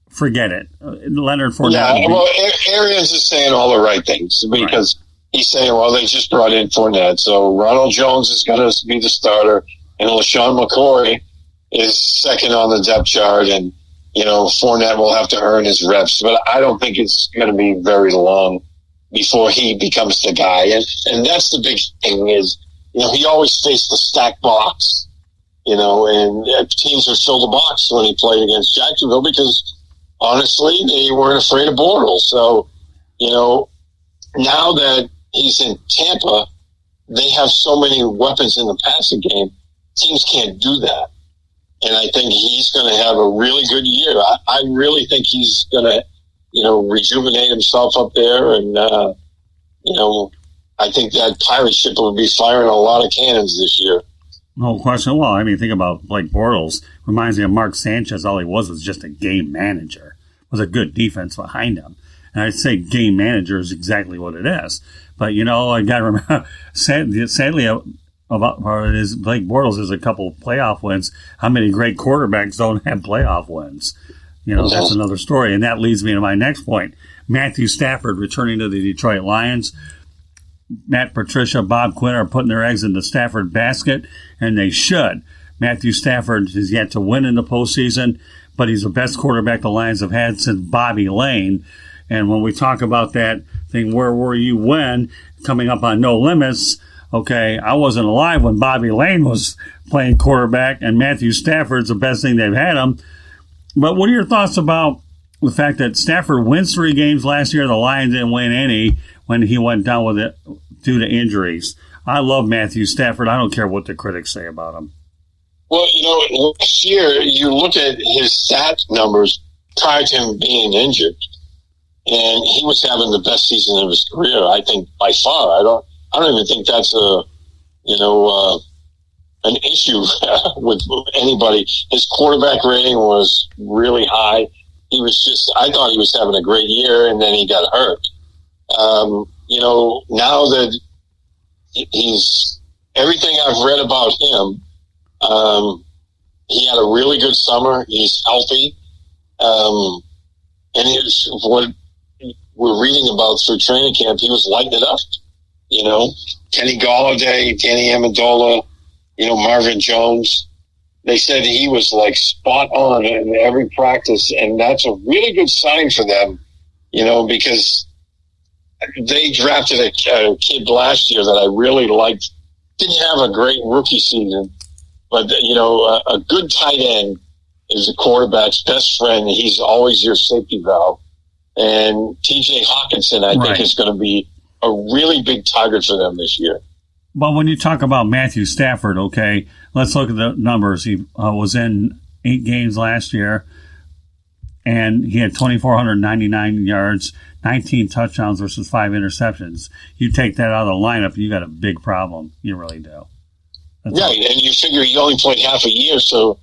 forget it. Leonard Fournette. Yeah, well, Arians is saying all the right things because he's saying, well, they just brought in Fournette, so Ronald Jones is going to be the starter, and LaShawn McCoy is second on the depth chart, and Fournette will have to earn his reps, but I don't think it's going to be very long before he becomes the guy. And that's the big thing is, he always faced the stacked box, and teams would fill the box when he played against Jacksonville because, honestly, they weren't afraid of Bortles. So, now that he's in Tampa, they have so many weapons in the passing game, teams can't do that. And I think he's going to have a really good year. I really think he's going to, rejuvenate himself up there. And, I think that pirate ship will be firing a lot of cannons this year. No question. Well, I mean, think about Blake Bortles. Reminds me of Mark Sanchez. All he was just a game manager. It was a good defense behind him. And I'd say game manager is exactly what it is. But, I got to remember, sadly, about part of it is Blake Bortles has a couple of playoff wins. How many great quarterbacks don't have playoff wins? That's another story. And that leads me to my next point. Matthew Stafford returning to the Detroit Lions. Matt Patricia, Bob Quinn are putting their eggs in the Stafford basket, and they should. Matthew Stafford has yet to win in the postseason, but he's the best quarterback the Lions have had since Bobby Lane. And when we talk about that thing, where were you when, coming up on No Limits, okay, I wasn't alive when Bobby Lane was playing quarterback, and Matthew Stafford's the best thing they've had him. But what are your thoughts about the fact that Stafford wins 3 games last year, the Lions didn't win any when he went down with it due to injuries? I love Matthew Stafford. I don't care what the critics say about him. Well, last year, you look at his stat numbers prior to him being injured, and he was having the best season of his career, I think, by far. I don't even think that's a an issue with anybody. His quarterback rating was really high. I thought he was having a great year, and then he got hurt. Now that he's everything I've read about him, he had a really good summer. He's healthy. And what we're reading about through training camp, he was lighting it up. Kenny Golladay, Danny Amendola, Marvin Jones. They said he was like spot on in every practice, and that's a really good sign for them, because they drafted a kid last year that I really liked. Didn't have a great rookie season, but, a good tight end is a quarterback's best friend. He's always your safety valve. And T.J. Hawkinson, I think, is going to be a really big target for them this year. But when you talk about Matthew Stafford, okay, let's look at the numbers. He was in 8 games last year, and he had 2,499 yards, 19 touchdowns versus 5 interceptions. You take that out of the lineup, you got a big problem. You really do. Right, and you figure he only played half a year, so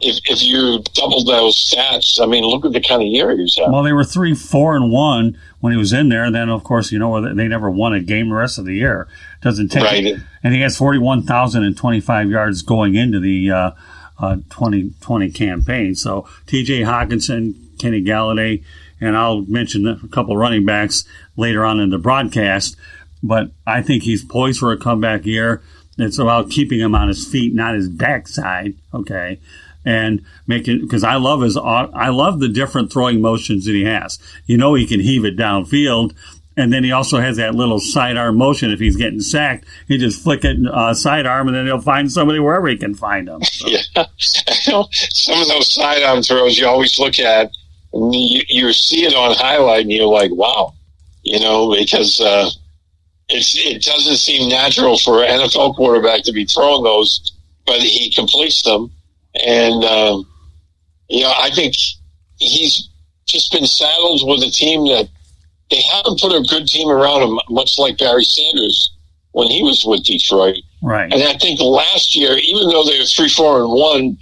if you double those stats, I mean, look at the kind of year he was having. Well, they were 3-4-1 when he was in there, and then, of course, they never won a game the rest of the year. Doesn't take it. And he has 41,025 yards going into the 2020 campaign. So T.J. Hawkinson, Kenny Golladay, and I'll mention a couple running backs later on in the broadcast, but I think he's poised for a comeback year. It's about keeping him on his feet, not his backside, okay? And because I love the different throwing motions that he has. He can heave it downfield, and then he also has that little sidearm motion. If he's getting sacked, he just flick it sidearm, and then he'll find somebody wherever he can find them. So. Yeah, some of those sidearm throws you always look at, and you see it on highlight, and you're like, wow, because it doesn't seem natural for an NFL quarterback to be throwing those, but he completes them. And, I think he's just been saddled with a team that they haven't put a good team around him, much like Barry Sanders when he was with Detroit. Right. And I think last year, even though they were 3-4-1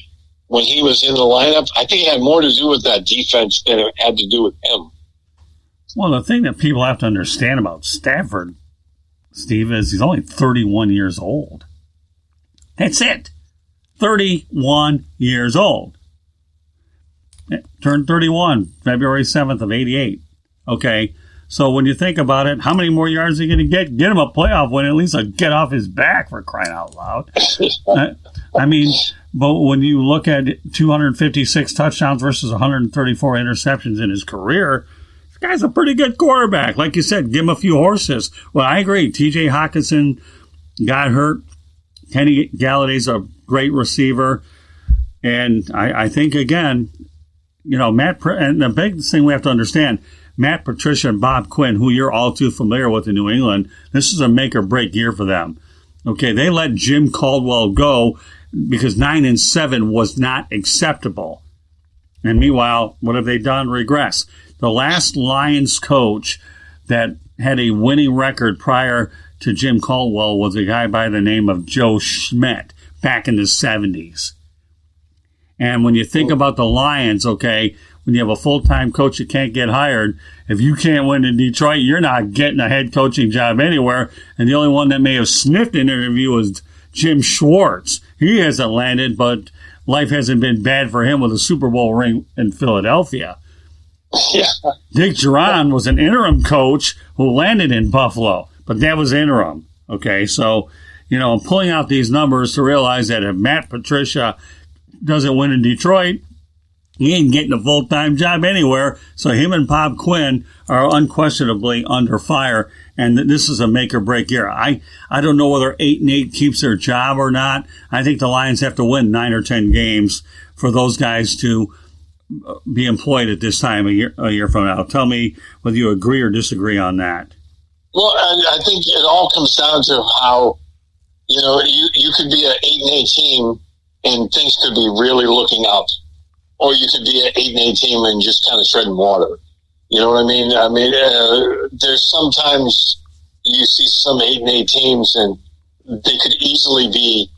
when he was in the lineup, I think it had more to do with that defense than it had to do with him. Well, the thing that people have to understand about Stafford, Steve, is he's only 31 years old. That's it. 31 years old. Turned 31 February 7th of 88. Okay, so when you think about it, how many more yards are you going to get? Get him a playoff win, at least get off his back, for crying out loud. But when you look at 256 touchdowns versus 134 interceptions in his career, this guy's a pretty good quarterback. Like you said, give him a few horses. Well, I agree. T.J. Hawkinson got hurt. Kenny Galladay's a great receiver. And I think, again, and the big thing we have to understand, Matt Patricia and Bob Quinn, who you're all too familiar with in New England, this is a make-or-break year for them. Okay, they let Jim Caldwell go because 9-7 was not acceptable. And meanwhile, what have they done? Regress. The last Lions coach that had a winning record prior to Jim Caldwell was a guy by the name of Joe Schmidt back in the 70s. And when you think about the Lions, okay, when you have a full-time coach that can't get hired, if you can't win in Detroit, you're not getting a head coaching job anywhere. And the only one that may have sniffed an interview was Jim Schwartz. He hasn't landed, but life hasn't been bad for him with a Super Bowl ring in Philadelphia. Yeah. Dick Duran was an interim coach who landed in Buffalo, but that was interim. Okay, so, I'm pulling out these numbers to realize that if Matt Patricia doesn't win in Detroit, he ain't getting a full-time job anywhere. So him and Bob Quinn are unquestionably under fire, and this is a make-or-break year. I don't know whether 8-8 keeps their job or not. I think the Lions have to win 9 or 10 games for those guys to be employed at this time a year from now. Tell me whether you agree or disagree on that. Well, I think it all comes down to how, you could be an 8-8 team and things could be really looking up. Or you could be an 8-8 team and just kind of treading water. You know what I mean? There's sometimes you see some 8-8 teams and they could easily be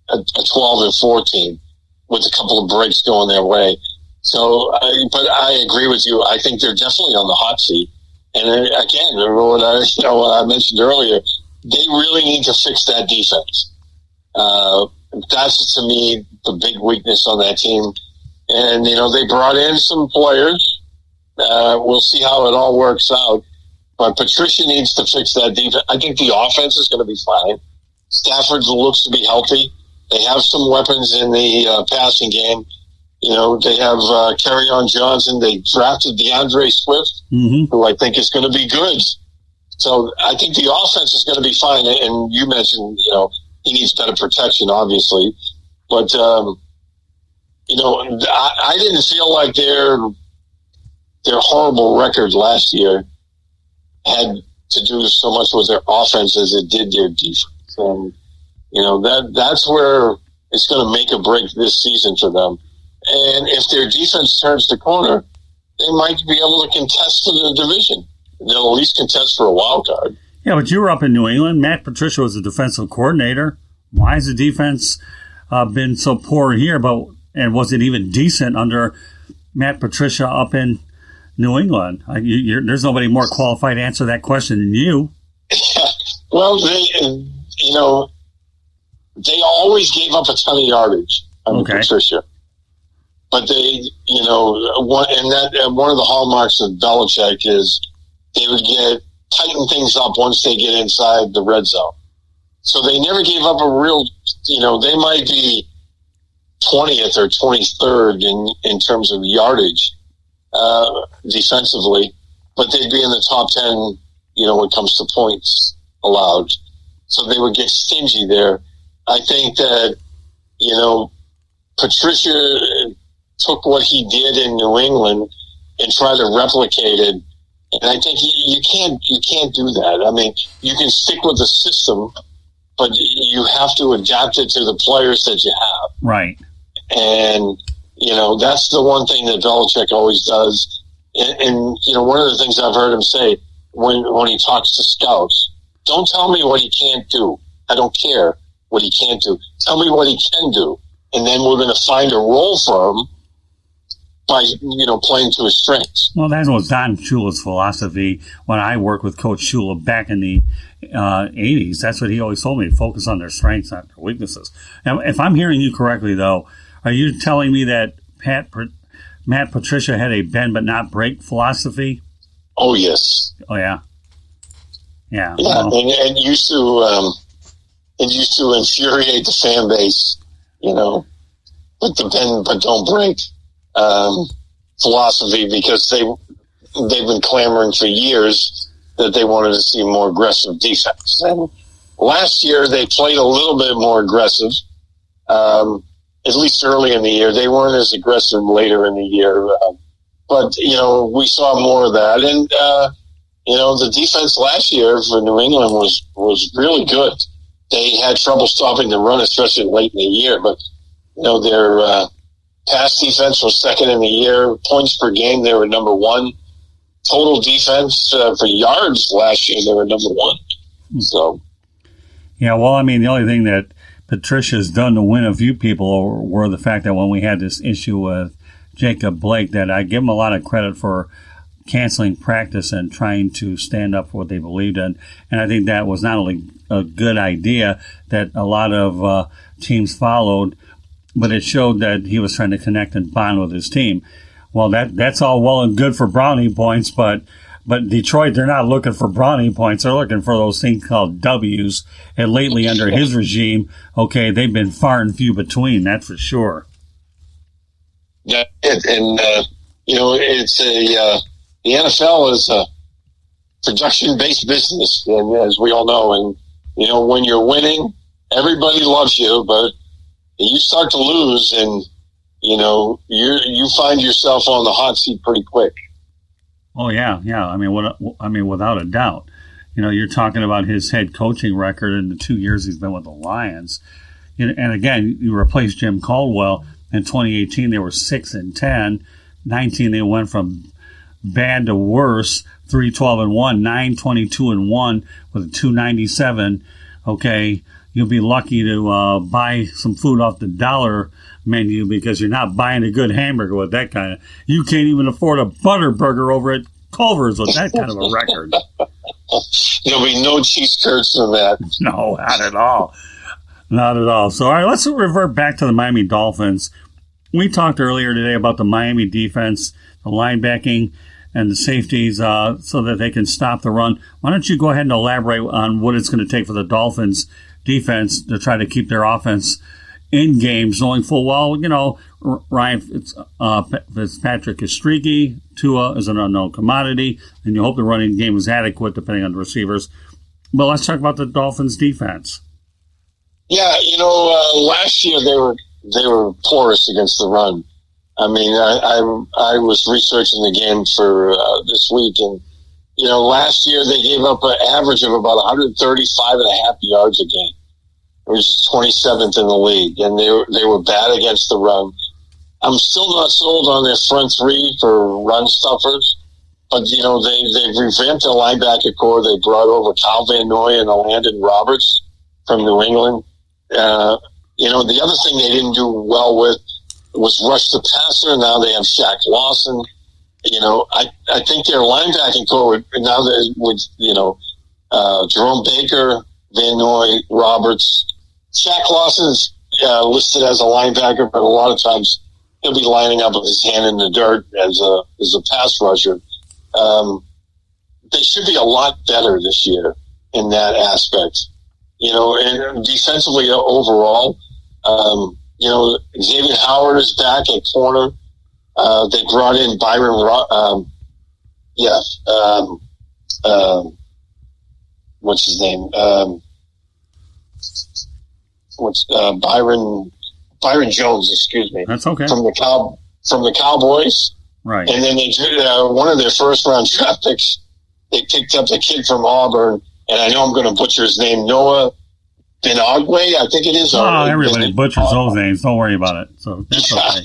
a 12-4 team with a couple of breaks going their way. So, but I agree with you. I think they're definitely on the hot seat. And again, what I mentioned earlier, they really need to fix that defense. That's, to me, the big weakness on that team. And, they brought in some players. We'll see how it all works out. But Patricia needs to fix that defense. I think the offense is going to be fine. Stafford looks to be healthy. They have some weapons in the passing game. They have Kerryon Johnson. They drafted DeAndre Swift, who I think is going to be good. So I think the offense is going to be fine. And you mentioned, he needs better protection, obviously. But, I didn't feel like their horrible record last year had to do so much with their offense as it did their defense. And, that's where it's going to make or break this season for them. And if their defense turns the corner, they might be able to contest for the division. They'll at least contest for a wild card. Yeah, but you were up in New England. Matt Patricia was the defensive coordinator. Why has the defense been so poor here? And was it even decent under Matt Patricia up in New England? There's nobody more qualified to answer that question than you. Well, they always gave up a ton of yardage under Patricia. But they, one of the hallmarks of Belichick is they would tighten things up once they get inside the red zone. So they never gave up a real, they might be 20th or 23rd in terms of yardage defensively, but they'd be in the top 10, when it comes to points allowed. So they would get stingy there. I think that, Patricia took what he did in New England and tried to replicate it. And I think you can't do that. I mean, you can stick with the system, but you have to adapt it to the players that you have. Right. And, that's the one thing that Belichick always does. And one of the things I've heard him say when he talks to scouts, don't tell me what he can't do. I don't care what he can't do. Tell me what he can do. And then we're going to find a role for him by, playing to his strengths. Well, that was Don Shula's philosophy when I worked with Coach Shula back in the 80s. That's what he always told me, focus on their strengths, not their weaknesses. Now, if I'm hearing you correctly, though, are you telling me that Matt Patricia had a bend but not break philosophy? Oh, yes. Oh, yeah. Yeah. Yeah, well. and used to infuriate the fan base, with the bend but don't break philosophy, because they've been clamoring for years that they wanted to see more aggressive defense. And last year they played a little bit more aggressive, at least early in the year. They weren't as aggressive later in the year, but we saw more of that. And the defense last year for New England was really good. They had trouble stopping the run, especially late in the year, but their pass defense was second in the year. Points per game, they were number one. Total defense for yards last year, they were number one. So, yeah, well, I mean, the only thing that Patricia's done to win a few people were the fact that when we had this issue with Jacob Blake, that I give him a lot of credit for canceling practice and trying to stand up for what they believed in. And I think that was not only a good idea that a lot of teams followed, but it showed that he was trying to connect and bond with his team. Well, that's all well and good for brownie points, but Detroit, they're not looking for brownie points. They're looking for those things called W's. And lately, under his regime, they've been far and few between, that's for sure. Yeah, and it's the NFL is a production-based business, and as we all know. And when you're winning, everybody loves you, but you start to lose, and you find yourself on the hot seat pretty quick. Oh yeah. I mean, without a doubt. You're talking about his head coaching record in the 2 years he's been with the Lions, and again, you replaced Jim Caldwell in 2018. They were 6-10. 19, they went from bad to worse. 3-12-1, 9-22-1 with a 297 okay, you'll be lucky to buy some food off the dollar menu because you're not buying a good hamburger with that kind of. You can't even afford a butter burger over at Culver's with that kind of a record. There'll be no cheese curds in that. No, not at all. Not at all. So, all right, let's revert back to the Miami Dolphins. We talked earlier today about the Miami defense, the linebacking, and the safeties so that they can stop the run. Why don't you go ahead and elaborate on what it's going to take for the Dolphins defense to try to keep their offense in games, knowing full well, Ryan Fitzpatrick is streaky, Tua is an unknown commodity, and you hope the running game is adequate depending on the receivers. But let's talk about the Dolphins defense. Yeah, last year they were porous against the run. I mean, I was researching the game for this week, and last year they gave up an average of about 135.5 yards a game. It was 27th in the league, and they were bad against the run. I'm still not sold on their front three for run stuffers, but they revamped their linebacker core. They brought over Kyle Van Noy and Landon Roberts from New England. The other thing they didn't do well with was rush the passer. Now they have Shaq Lawson. I think their linebacking core now with Jerome Baker, Van Noy, Roberts. Shaq Lawson's listed as a linebacker, but a lot of times he'll be lining up with his hand in the dirt as a pass rusher. They should be a lot better this year in that aspect. And defensively overall, Xavier Howard is back at corner. They brought in Byron. What's his name? Byron Jones? Excuse me. That's okay. From the Cowboys, right? And then they one of their first round draft picks. They picked up the kid from Auburn, and I know I'm going to butcher his name, Noah Benogwe, I think it is. Everybody butchers those names. Don't worry about it. So that's okay.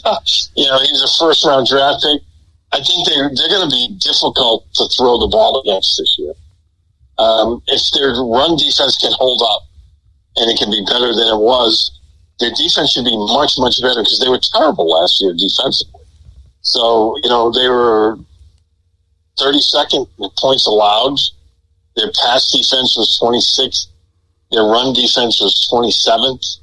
He's a first-round draft pick. I think they're going to be difficult to throw the ball against this year. If their run defense can hold up and it can be better than it was, their defense should be much, much better because they were terrible last year defensively. So, they were 32nd in points allowed. Their pass defense was 26th. Their run defense was 27th.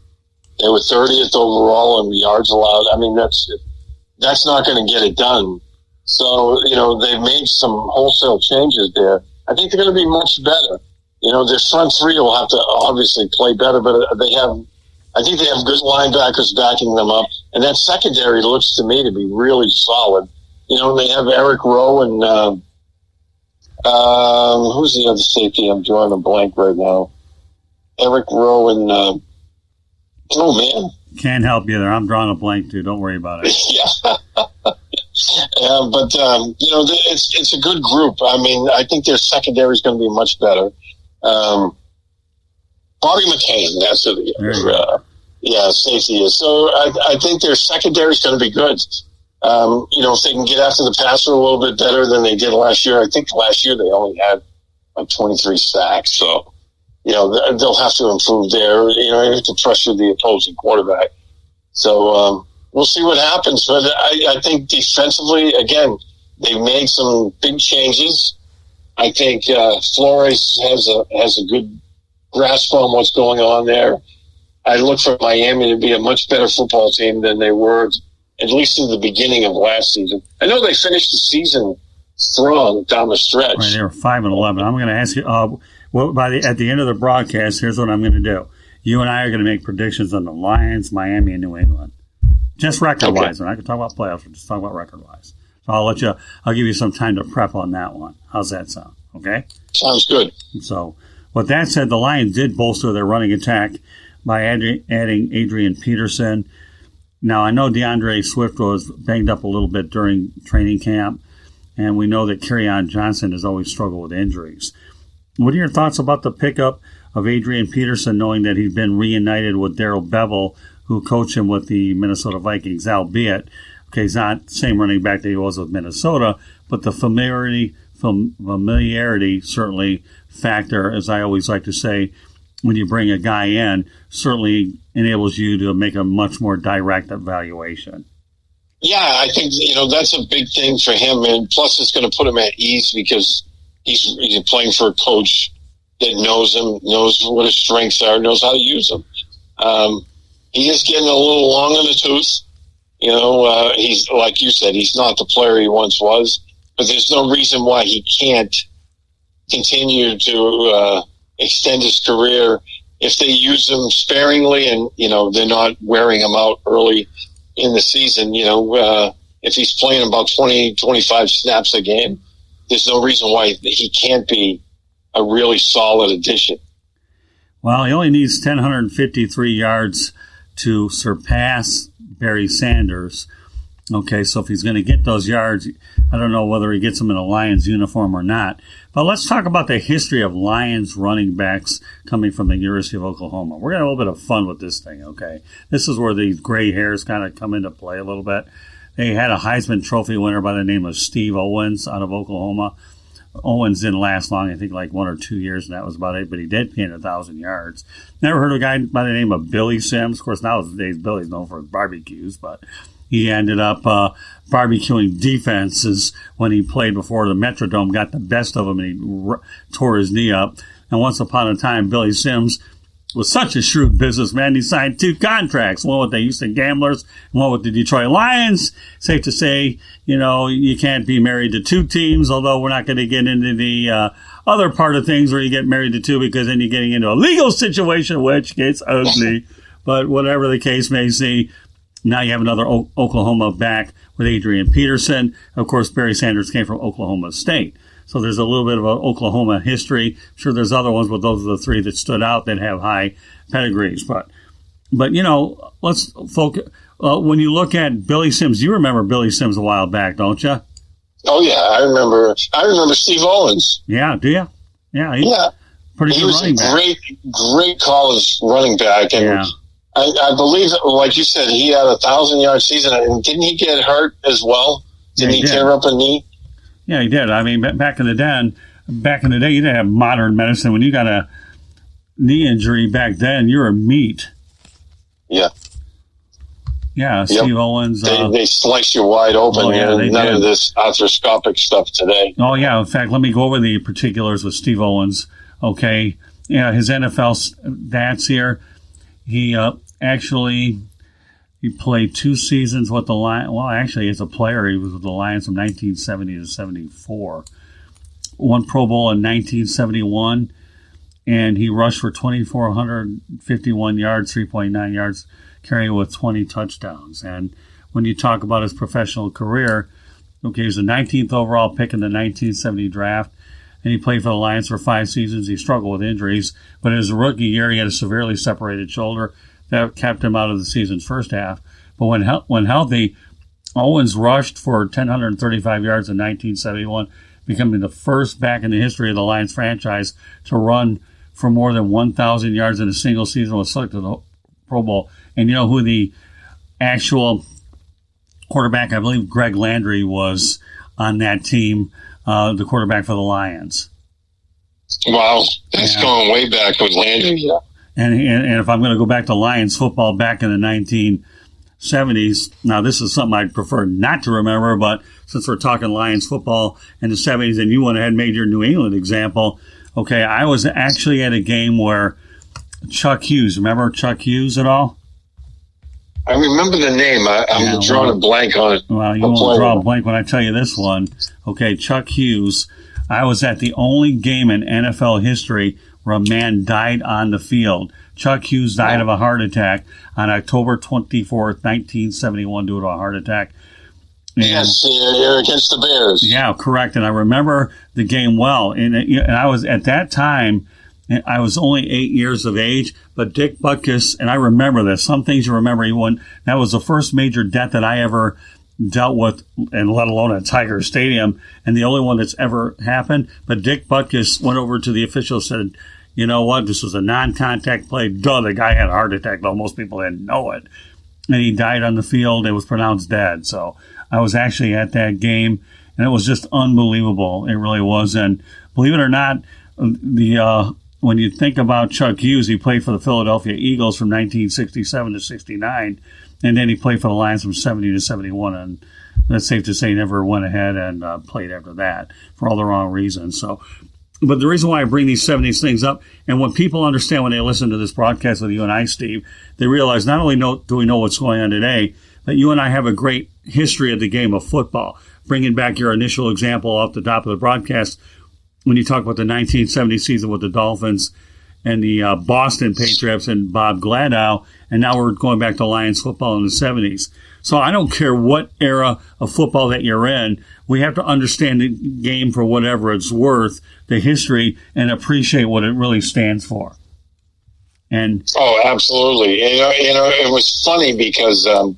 They were 30th overall in yards allowed. I mean, that's not going to get it done. So, they've made some wholesale changes there. I think they're going to be much better. Their front three will have to obviously play better, but I think they have good linebackers backing them up. And that secondary looks to me to be really solid. They have Eric Rowe and, who's the other safety? I'm drawing a blank right now. Eric Rowe and can't help you there. I'm drawing a blank too. Don't worry about it. Yeah, but it's a good group. I mean, I think their secondary is going to be much better. Bobby McCain, that's who safety is. So I think their secondary is going to be good. If they can get after the passer a little bit better than they did last year. I think last year they only had like 23 sacks, so. They'll have to improve there. They have to pressure the opposing quarterback. So we'll see what happens. But I think defensively, again, they've made some big changes. I think Flores has a good grasp on what's going on there. I look for Miami to be a much better football team than they were, at least in the beginning of last season. I know they finished the season strong down the stretch. Right, they were 5-11. I'm going to ask you. At the end of the broadcast, here's what I'm going to do. You and I are going to make predictions on the Lions, Miami, and New England. Just record-wise. Okay. And I can talk about playoffs, but just talk about record-wise. So I'll give you some time to prep on that one. How's that sound? Okay? Sounds good. So, with that said, the Lions did bolster their running attack by adding Adrian Peterson. Now, I know DeAndre Swift was banged up a little bit during training camp, and we know that Kerryon Johnson has always struggled with injuries. What are your thoughts about the pickup of Adrian Peterson, knowing that he's been reunited with Darrell Bevel, who coached him with the Minnesota Vikings, albeit, he's not the same running back that he was with Minnesota, but the familiarity certainly factor, as I always like to say, when you bring a guy in, certainly enables you to make a much more direct evaluation. Yeah, I think, that's a big thing for him. And plus, it's going to put him at ease because he's playing for a coach that knows him, knows what his strengths are, knows how to use them. He is getting a little long in the tooth. He's, like you said, he's not the player he once was, but there's no reason why he can't continue to extend his career if they use him sparingly and, they're not wearing him out early in the season. If he's playing about 20, 25 snaps a game, there's no reason why he can't be a really solid addition. Well, he only needs 1,053 yards to surpass Barry Sanders. Okay, so if he's going to get those yards, I don't know whether he gets them in a Lions uniform or not. But let's talk about the history of Lions running backs coming from the University of Oklahoma. We're going to have a little bit of fun with this thing, okay? This is where these gray hairs kind of come into play a little bit. They had a Heisman Trophy winner by the name of Steve Owens out of Oklahoma. Owens didn't last long, I think like 1 or 2 years, and that was about it, but he did gain 1,000 yards. Never heard of a guy by the name of Billy Sims. Of course, nowadays Billy's known for his barbecues, but he ended up barbecuing defenses when he played before the Metrodome, got the best of him, and he tore his knee up. And once upon a time, Billy Sims was such a shrewd businessman, he signed 2 contracts, one with the Houston Gamblers and one with the Detroit Lions. Safe to say, you can't be married to 2 teams, although we're not going to get into the other part of things where you get married to 2 because then you're getting into a legal situation, which gets ugly. But whatever the case may be, now you have another Oklahoma back with Adrian Peterson. Of course, Barry Sanders came from Oklahoma State. So there's a little bit of an Oklahoma history. I'm sure there's other ones, but those are the 3 that stood out that have high pedigrees. But let's focus. When you look at Billy Sims, you remember Billy Sims a while back, don't you? Oh, yeah. I remember Steve Owens. Yeah, do you? Yeah. Pretty good running back. He was a great college running back. And yeah. I believe, like you said, he had a 1,000-yard season. And didn't he get hurt as well? Didn't he tear up a knee? Yeah, he did. I mean, back in the day, you didn't have modern medicine. When you got a knee injury back then, you were meat. Yeah. Yeah, Steve Owens. They slice you wide open. Oh, yeah, none of this arthroscopic stuff today. Oh, yeah. In fact, let me go over the particulars with Steve Owens. Okay. Yeah, his NFL stats here. He He played 2 seasons with the Lions. Well, actually, as a player, he was with the Lions from 1970 to 74. Won Pro Bowl in 1971, and he rushed for 2,451 yards, 3.9 yards carry with 20 touchdowns. And when you talk about his professional career, okay, he was the 19th overall pick in the 1970 draft, and he played for the Lions for 5 seasons. He struggled with injuries, but in his rookie year, he had a severely separated shoulder that kept him out of the season's first half. But when healthy, Owens rushed for 1,035 yards in 1971, becoming the first back in the history of the Lions franchise to run for more than 1,000 yards in a single season, was selected to the Pro Bowl. And you know who the actual quarterback, I believe Greg Landry was on that team, the quarterback for the Lions. Wow, that's going way back with Landry, yeah. And if I'm going to go back to Lions football back in the 1970s, now this is something I'd prefer not to remember, but since we're talking Lions football in the 70s and you went ahead and made your New England example, okay, I was actually at a game where Chuck Hughes, remember Chuck Hughes at all? I remember the name. I'm drawing a blank on it. Well, you won't draw a blank when I tell you this one. Okay, Chuck Hughes. I was at the only game in NFL history where a man died on the field. Chuck Hughes died of a heart attack on October 24th, 1971, due to a heart attack. And, yes, against the Bears. Yeah, correct. And I remember the game well. And I was, at that time, I was only 8 years of age, but Dick Butkus, and I remember this, some things you remember, that was the first major death that I ever dealt with, and let alone at Tiger Stadium, and the only one that's ever happened. But Dick Butkus went over to the officials and said, you know what, this was a non-contact play. Duh, the guy had a heart attack, though most people didn't know it. And he died on the field and was pronounced dead. So I was actually at that game, and it was just unbelievable. It really was. And believe it or not, the when you think about Chuck Hughes, he played for the Philadelphia Eagles from 1967 to 69, and then he played for the Lions from 70 to 71, and that's safe to say he never went ahead and played after that for all the wrong reasons. So, but the reason why I bring these 70s things up, and when people understand when they listen to this broadcast with you and I, Steve, they realize not only do we know what's going on today, but you and I have a great history of the game of football. Bringing back your initial example off the top of the broadcast, when you talk about the 1970 season with the Dolphins and the Boston Patriots and Bob Gladdow, and now we're going back to Lions football in the 70s. So I don't care what era of football that you're in, we have to understand the game for whatever it's worth, the history, and appreciate what it really stands for. And absolutely. It was funny because a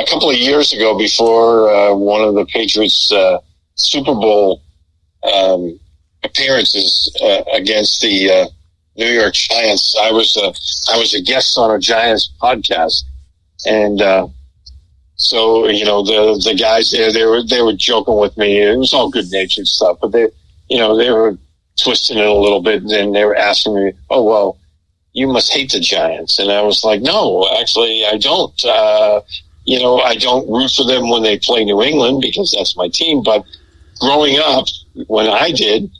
couple of years ago, before one of the Patriots' Super Bowl appearances against the New York Giants, I was a guest on a Giants podcast, and so the guys there, they were joking with me. It was all good natured stuff, but they were twisting it a little bit, and then they were asking me, "Oh well, you must hate the Giants," and I was like, "No, actually, I don't. I don't root for them when they play New England because that's my team, but." Growing up, when I did,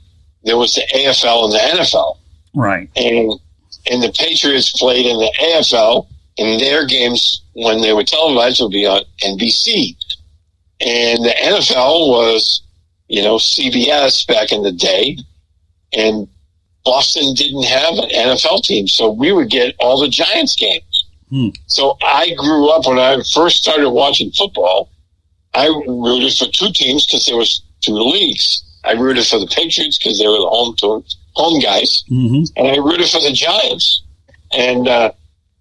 there was the AFL and the NFL. Right. And the Patriots played in the AFL, and their games, when they were televised, would be on NBC. And the NFL was, CBS back in the day, and Boston didn't have an NFL team, so we would get all the Giants games. So I grew up, when I first started watching football, I rooted for two teams because there was two leagues. I rooted for the Patriots because they were the home guys, and I rooted for the Giants. And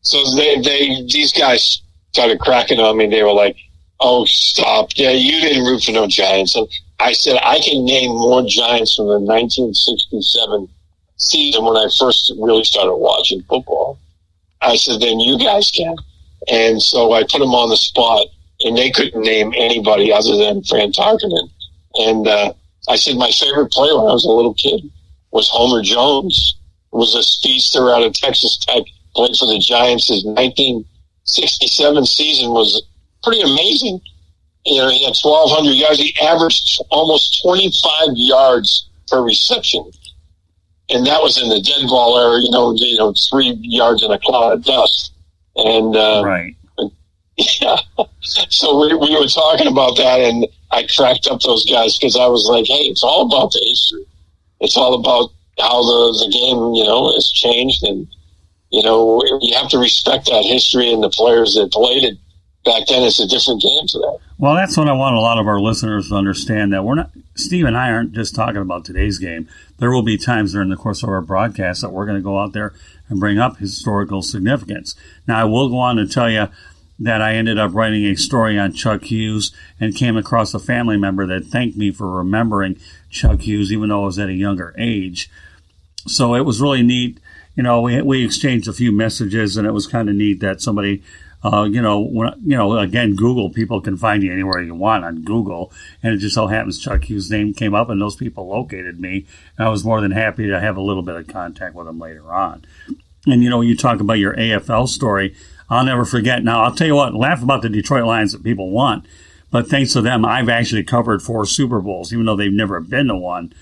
so these guys started cracking on me. They were like, "Oh, stop! Yeah, you didn't root for no Giants." And I said, "I can name more Giants from the 1967 season when I first really started watching football." I said, "Then you guys can." And so I put them on the spot, and they couldn't name anybody other than Fran Tarkenton. And I said my favorite player when I was a little kid was Homer Jones. It was a speedster out of Texas Tech, played for the Giants. His 1967 season was pretty amazing. He had 1,200 yards. He averaged almost 25 yards per reception. And that was in the dead ball era, 3 yards in a cloud of dust. And right. Yeah. So we were talking about that, and I cracked up those guys because I was like, hey, it's all about the history. It's all about how the game, has changed. And, you have to respect that history and the players that played it. Back then, it's a different game today. Well, that's what I want a lot of our listeners to understand, that Steve and I aren't just talking about today's game. There will be times during the course of our broadcast that we're going to go out there and bring up historical significance. Now, I will go on to tell you that I ended up writing a story on Chuck Hughes and came across a family member that thanked me for remembering Chuck Hughes, even though I was at a younger age. So it was really neat. We exchanged a few messages, and it was kind of neat that somebody, again, Google, people can find you anywhere you want on Google. And it just so happens Chuck Hughes' name came up, and those people located me. And I was more than happy to have a little bit of contact with them later on. And, you talk about your AFL story. I'll never forget. Now, I'll tell you what, laugh about the Detroit Lions that people want, but thanks to them, I've actually covered 4 Super Bowls, even though they've never been to one.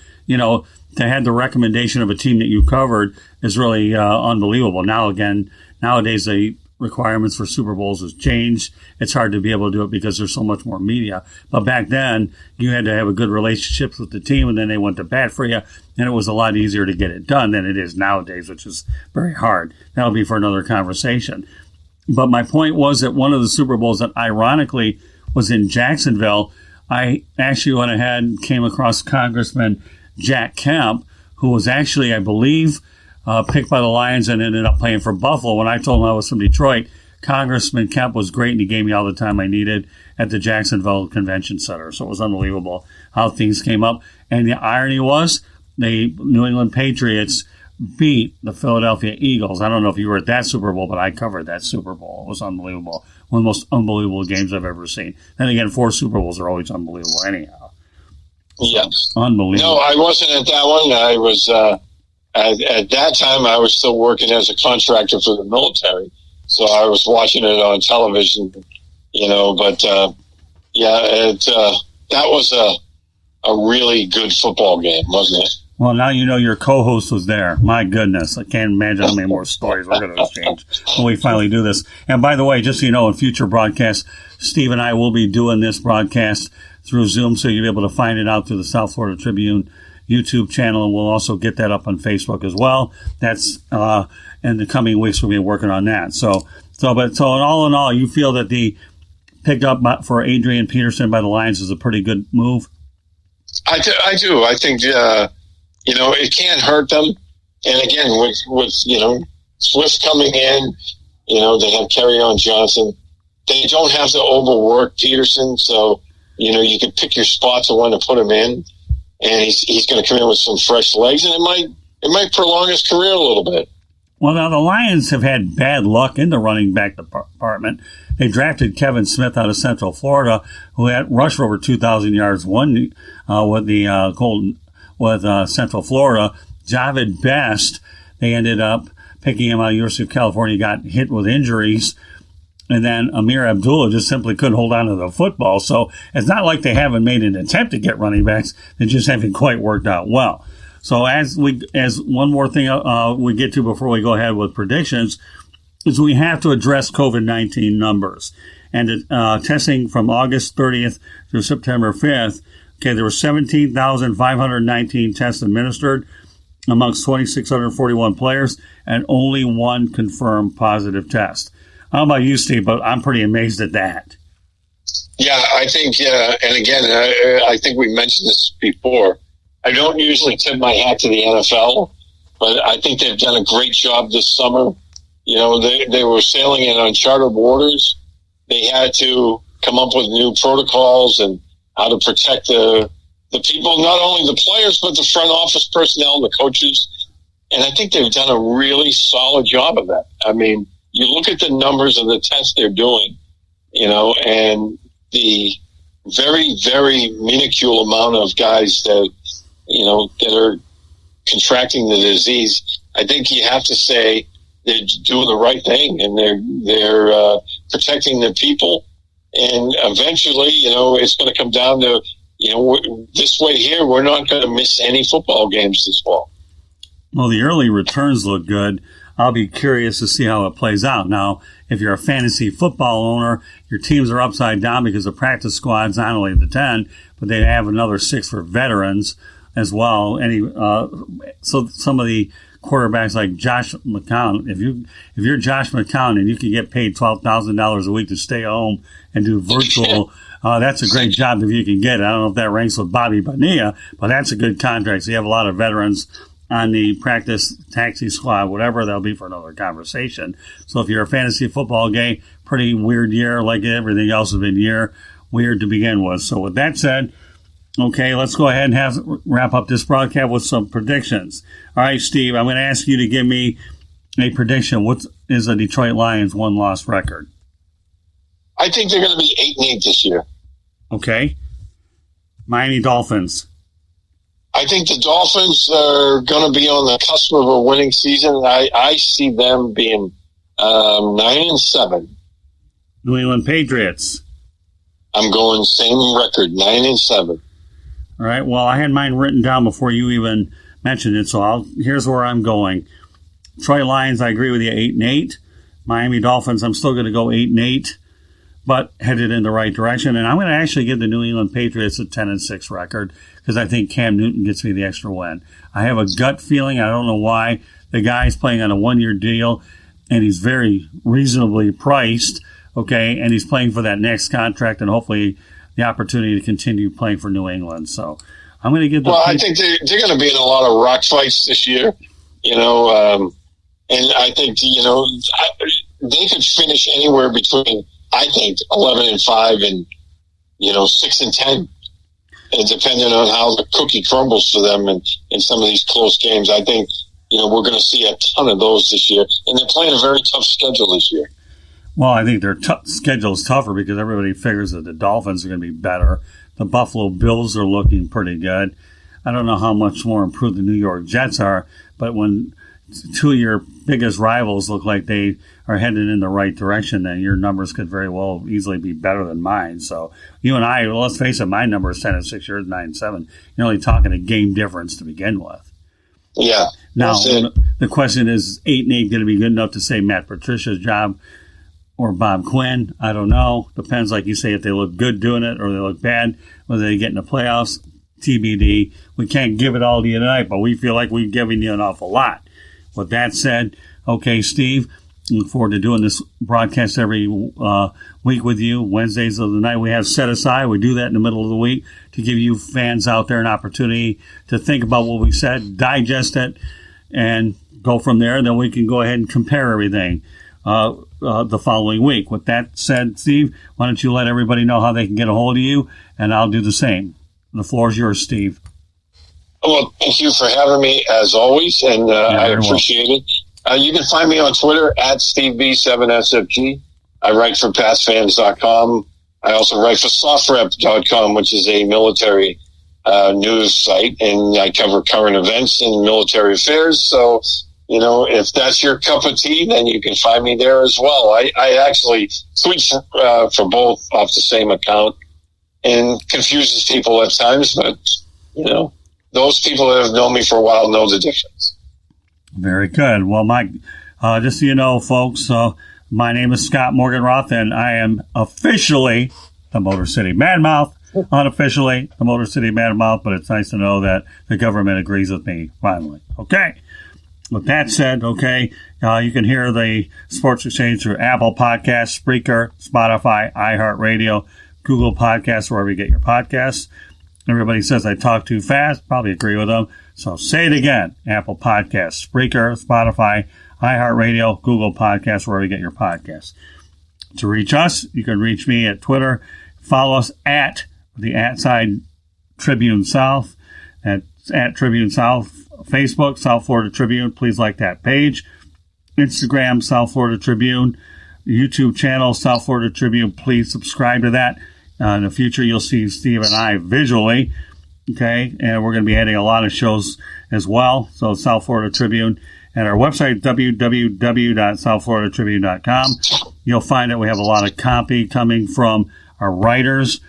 To have the recommendation of a team that you covered is really unbelievable. Nowadays, the requirements for Super Bowls has changed. It's hard to be able to do it because there's so much more media. But back then, you had to have a good relationship with the team, and then they went to bat for you, and it was a lot easier to get it done than it is nowadays, which is very hard. That'll be for another conversation. But my point was that one of the Super Bowls that ironically was in Jacksonville, I actually went ahead and came across Congressman Jack Kemp, who was actually, I believe, picked by the Lions and ended up playing for Buffalo. When I told him I was from Detroit, Congressman Kemp was great, and he gave me all the time I needed at the Jacksonville Convention Center. So it was unbelievable how things came up. And the irony was the New England Patriots beat the Philadelphia Eagles. I don't know if you were at that Super Bowl, but I covered that Super Bowl. It was unbelievable. One of the most unbelievable games I've ever seen. Then again, 4 Super Bowls are always unbelievable anyhow. Yeah. Unbelievable. No, I wasn't at that one. I was at that time, I was still working as a contractor for the military, so I was watching it on television, but that was a really good football game, wasn't it? Well, now you know your co-host was there. My goodness, I can't imagine how many more stories we're going to exchange when we finally do this. And by the way, just so you know, in future broadcasts, Steve and I will be doing this broadcast through Zoom, so you'll be able to find it out through the South Florida Tribune YouTube channel, and we'll also get that up on Facebook as well. That's in the coming weeks we'll be working on that. So all in all, you feel that the pickup for Adrian Peterson by the Lions is a pretty good move? I do. I think it can't hurt them. And again, with Swift coming in, they have Kerryon Johnson. They don't have to overwork Peterson, so you can pick your spots of when to put him in. And he's going to come in with some fresh legs, and it might prolong his career a little bit. Well, now the Lions have had bad luck in the running back department. They drafted Kevin Smith out of Central Florida, who had rushed over 2,000 yards with Central Florida. Javid Best, they ended up picking him out of the University of California, got hit with injuries. And then Amir Abdullah just simply couldn't hold on to the football. So it's not like they haven't made an attempt to get running backs. They just haven't quite worked out well. So as one more thing we get to before we go ahead with predictions is we have to address COVID-19 numbers. And testing from August 30th through September 5th, there were 17,519 tests administered amongst 2,641 players and only one confirmed positive test. I don't know about you, Steve, but I'm pretty amazed at that. Yeah, I think, and again, I think we mentioned this before. I don't usually tip my hat to the NFL, but I think they've done a great job this summer. They were sailing in uncharted waters. They had to come up with new protocols and how to protect the people, not only the players, but the front office personnel and the coaches. And I think they've done a really solid job of that. I mean, you look at the numbers of the tests they're doing, and the very, very minuscule amount of guys that are contracting the disease. I think you have to say they're doing the right thing, and they're protecting their people. And eventually, it's going to come down to, this way here, we're not going to miss any football games this fall. Well, the early returns look good. I'll be curious to see how it plays out. Now, if you're a fantasy football owner, your teams are upside down because the practice squad's not only the 10, but they have another 6 for veterans as well. So some of the quarterbacks like Josh McCown, if you're Josh McCown and you can get paid $12,000 a week to stay home and do virtual, that's a great job if you can get it. I don't know if that ranks with Bobby Bonilla, but that's a good contract. So you have a lot of veterans on the practice taxi squad, whatever that'll be for another conversation. So if you're a fantasy football game, pretty weird year, like everything else has been weird to begin with. So with that said, okay, let's go ahead and wrap up this broadcast with some predictions. All right, Steve, I'm going to ask you to give me a prediction. What is the Detroit Lions' one-loss record? I think they're going to be 8-8 this year. Okay. Miami Dolphins. I think the Dolphins are going to be on the cusp of a winning season. I see them being 9-7. New England Patriots. I'm going same record, 9-7. All right. Well, I had mine written down before you even mentioned it, so here's where I'm going. Detroit Lions, I agree with you, 8-8. Miami Dolphins, I'm still going to go 8-8, but headed in the right direction. And I'm going to actually give the New England Patriots a 10-6 record because I think Cam Newton gets me the extra win. I have a gut feeling. I don't know why. The guy's playing on a one-year deal, and he's very reasonably priced, okay, and he's playing for that next contract and hopefully the opportunity to continue playing for New England. So I'm going to give the I think they're going to be in a lot of rock fights this year, and I think, they could finish anywhere between, I think, 11-5 and 6-10. And depending on how the cookie crumbles for them in some of these close games, I think, we're going to see a ton of those this year. And they're playing a very tough schedule this year. Well, I think their schedule is tougher because everybody figures that the Dolphins are going to be better. The Buffalo Bills are looking pretty good. I don't know how much more improved the New York Jets are, but when two of your biggest rivals look like they are headed in the right direction, then your numbers could very well easily be better than mine. So you and I, well, let's face it, my number is 10-6, yours 9-7. You're only talking a game difference to begin with. Yeah. Now, the question is 8-8 going to be good enough to say Matt Patricia's job or Bob Quinn? I don't know. Depends, like you say, if they look good doing it or they look bad, whether they get in the playoffs, TBD. We can't give it all to you tonight, but we feel like we've given you an awful lot. With that said, okay, Steve, look forward to doing this broadcast every week with you. Wednesdays of the night we have set aside. We do that in the middle of the week to give you fans out there an opportunity to think about what we said, digest it, and go from there. Then we can go ahead and compare everything the following week. With that said, Steve, why don't you let everybody know how they can get a hold of you, and I'll do the same. The floor is yours, Steve. Well, thank you for having me, as always, and I appreciate it. You can find me on Twitter at SteveB7SFG. I write for PassFans.com. I also write for SoftRep.com, which is a military news site, and I cover current events and military affairs. So, if that's your cup of tea, then you can find me there as well. I actually tweet for both off the same account, and confuses people at times, but, those people that have known me for a while know the difference. Very good. Well, Mike, just so you know, folks, my name is Scott Morganroth, and I am officially the Motor City Madmouth, unofficially the Motor City Madmouth, but it's nice to know that the government agrees with me, finally. Okay. With that said, okay, you can hear the Sports Exchange through Apple Podcasts, Spreaker, Spotify, iHeartRadio, Google Podcasts, wherever you get your podcasts. Everybody says I talk too fast. Probably agree with them. So say it again. Apple Podcasts, Spreaker, Spotify, iHeartRadio, Google Podcasts, wherever you get your podcasts. To reach us, you can reach me at Twitter. Follow us at the @ Tribune South, at Tribune South, Facebook, South Florida Tribune. Please like that page. Instagram, South Florida Tribune. YouTube channel, South Florida Tribune. Please subscribe to that. In the future, you'll see Steve and I visually, okay? And we're going to be adding a lot of shows as well. So South Florida Tribune. And our website, www.southfloridatribune.com. You'll find that we have a lot of copy coming from our writers,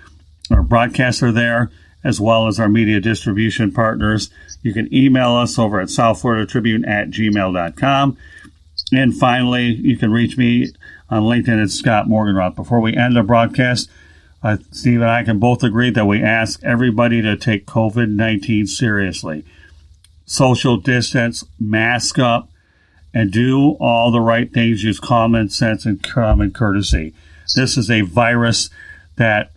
our broadcaster there, as well as our media distribution partners. You can email us over at southfloridatribune@gmail.com. And finally, you can reach me on LinkedIn at Scott Morganroth. Before we end the broadcast, Steve and I can both agree that we ask everybody to take COVID-19 seriously. Social distance, mask up, and do all the right things. Use common sense and common courtesy. This is a virus that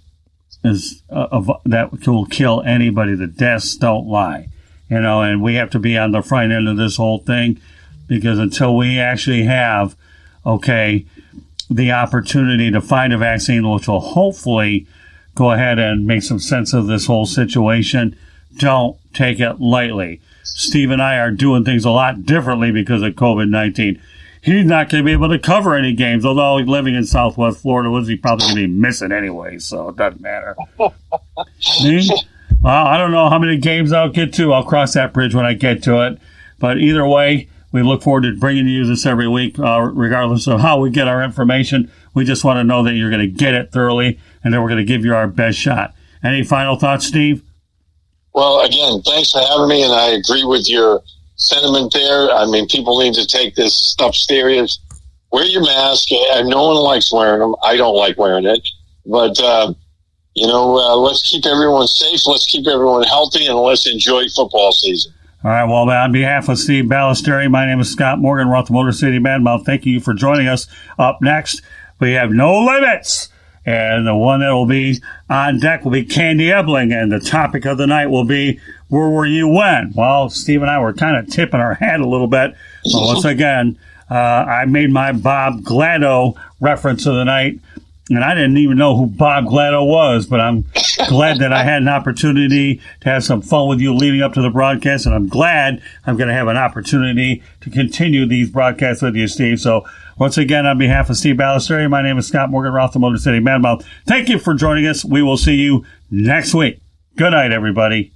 that will kill anybody. The deaths don't lie, and we have to be on the front end of this whole thing, because until we actually have, the opportunity to find a vaccine, which will hopefully go ahead and make some sense of this whole situation, don't take it lightly. Steve and I are doing things a lot differently because of COVID-19. He's not going to be able to cover any games, although living in Southwest Florida, was he probably going to be missing anyway, so it doesn't matter. Me? Well, I don't know how many games I'll get to. I'll cross that bridge when I get to it. But either way, we look forward to bringing you this every week, regardless of how we get our information. We just want to know that you're going to get it thoroughly, and then we're going to give you our best shot. Any final thoughts, Steve? Well, again, thanks for having me, and I agree with your sentiment there. I mean, people need to take this stuff serious. Wear your mask. No one likes wearing them. I don't like wearing it. But, let's keep everyone safe. Let's keep everyone healthy, and let's enjoy football season. All right, well, on behalf of Steve Balestrieri, my name is Scott Morganroth, Motor City Madmouth. Thank you for joining us. Up next, we have No Limits. And the one that will be on deck will be Candy Ebling. And the topic of the night will be, where were you when? Well, Steve and I were kind of tipping our hat a little bit. But once again, I made my Bob Glado reference of the night. And I didn't even know who Bob Glado was, but I'm glad that I had an opportunity to have some fun with you leading up to the broadcast, and I'm glad I'm going to have an opportunity to continue these broadcasts with you, Steve. So once again, on behalf of Steve Balestrieri, my name is Scott Morganroth, the Motor City Madmouth. Thank you for joining us. We will see you next week. Good night, everybody.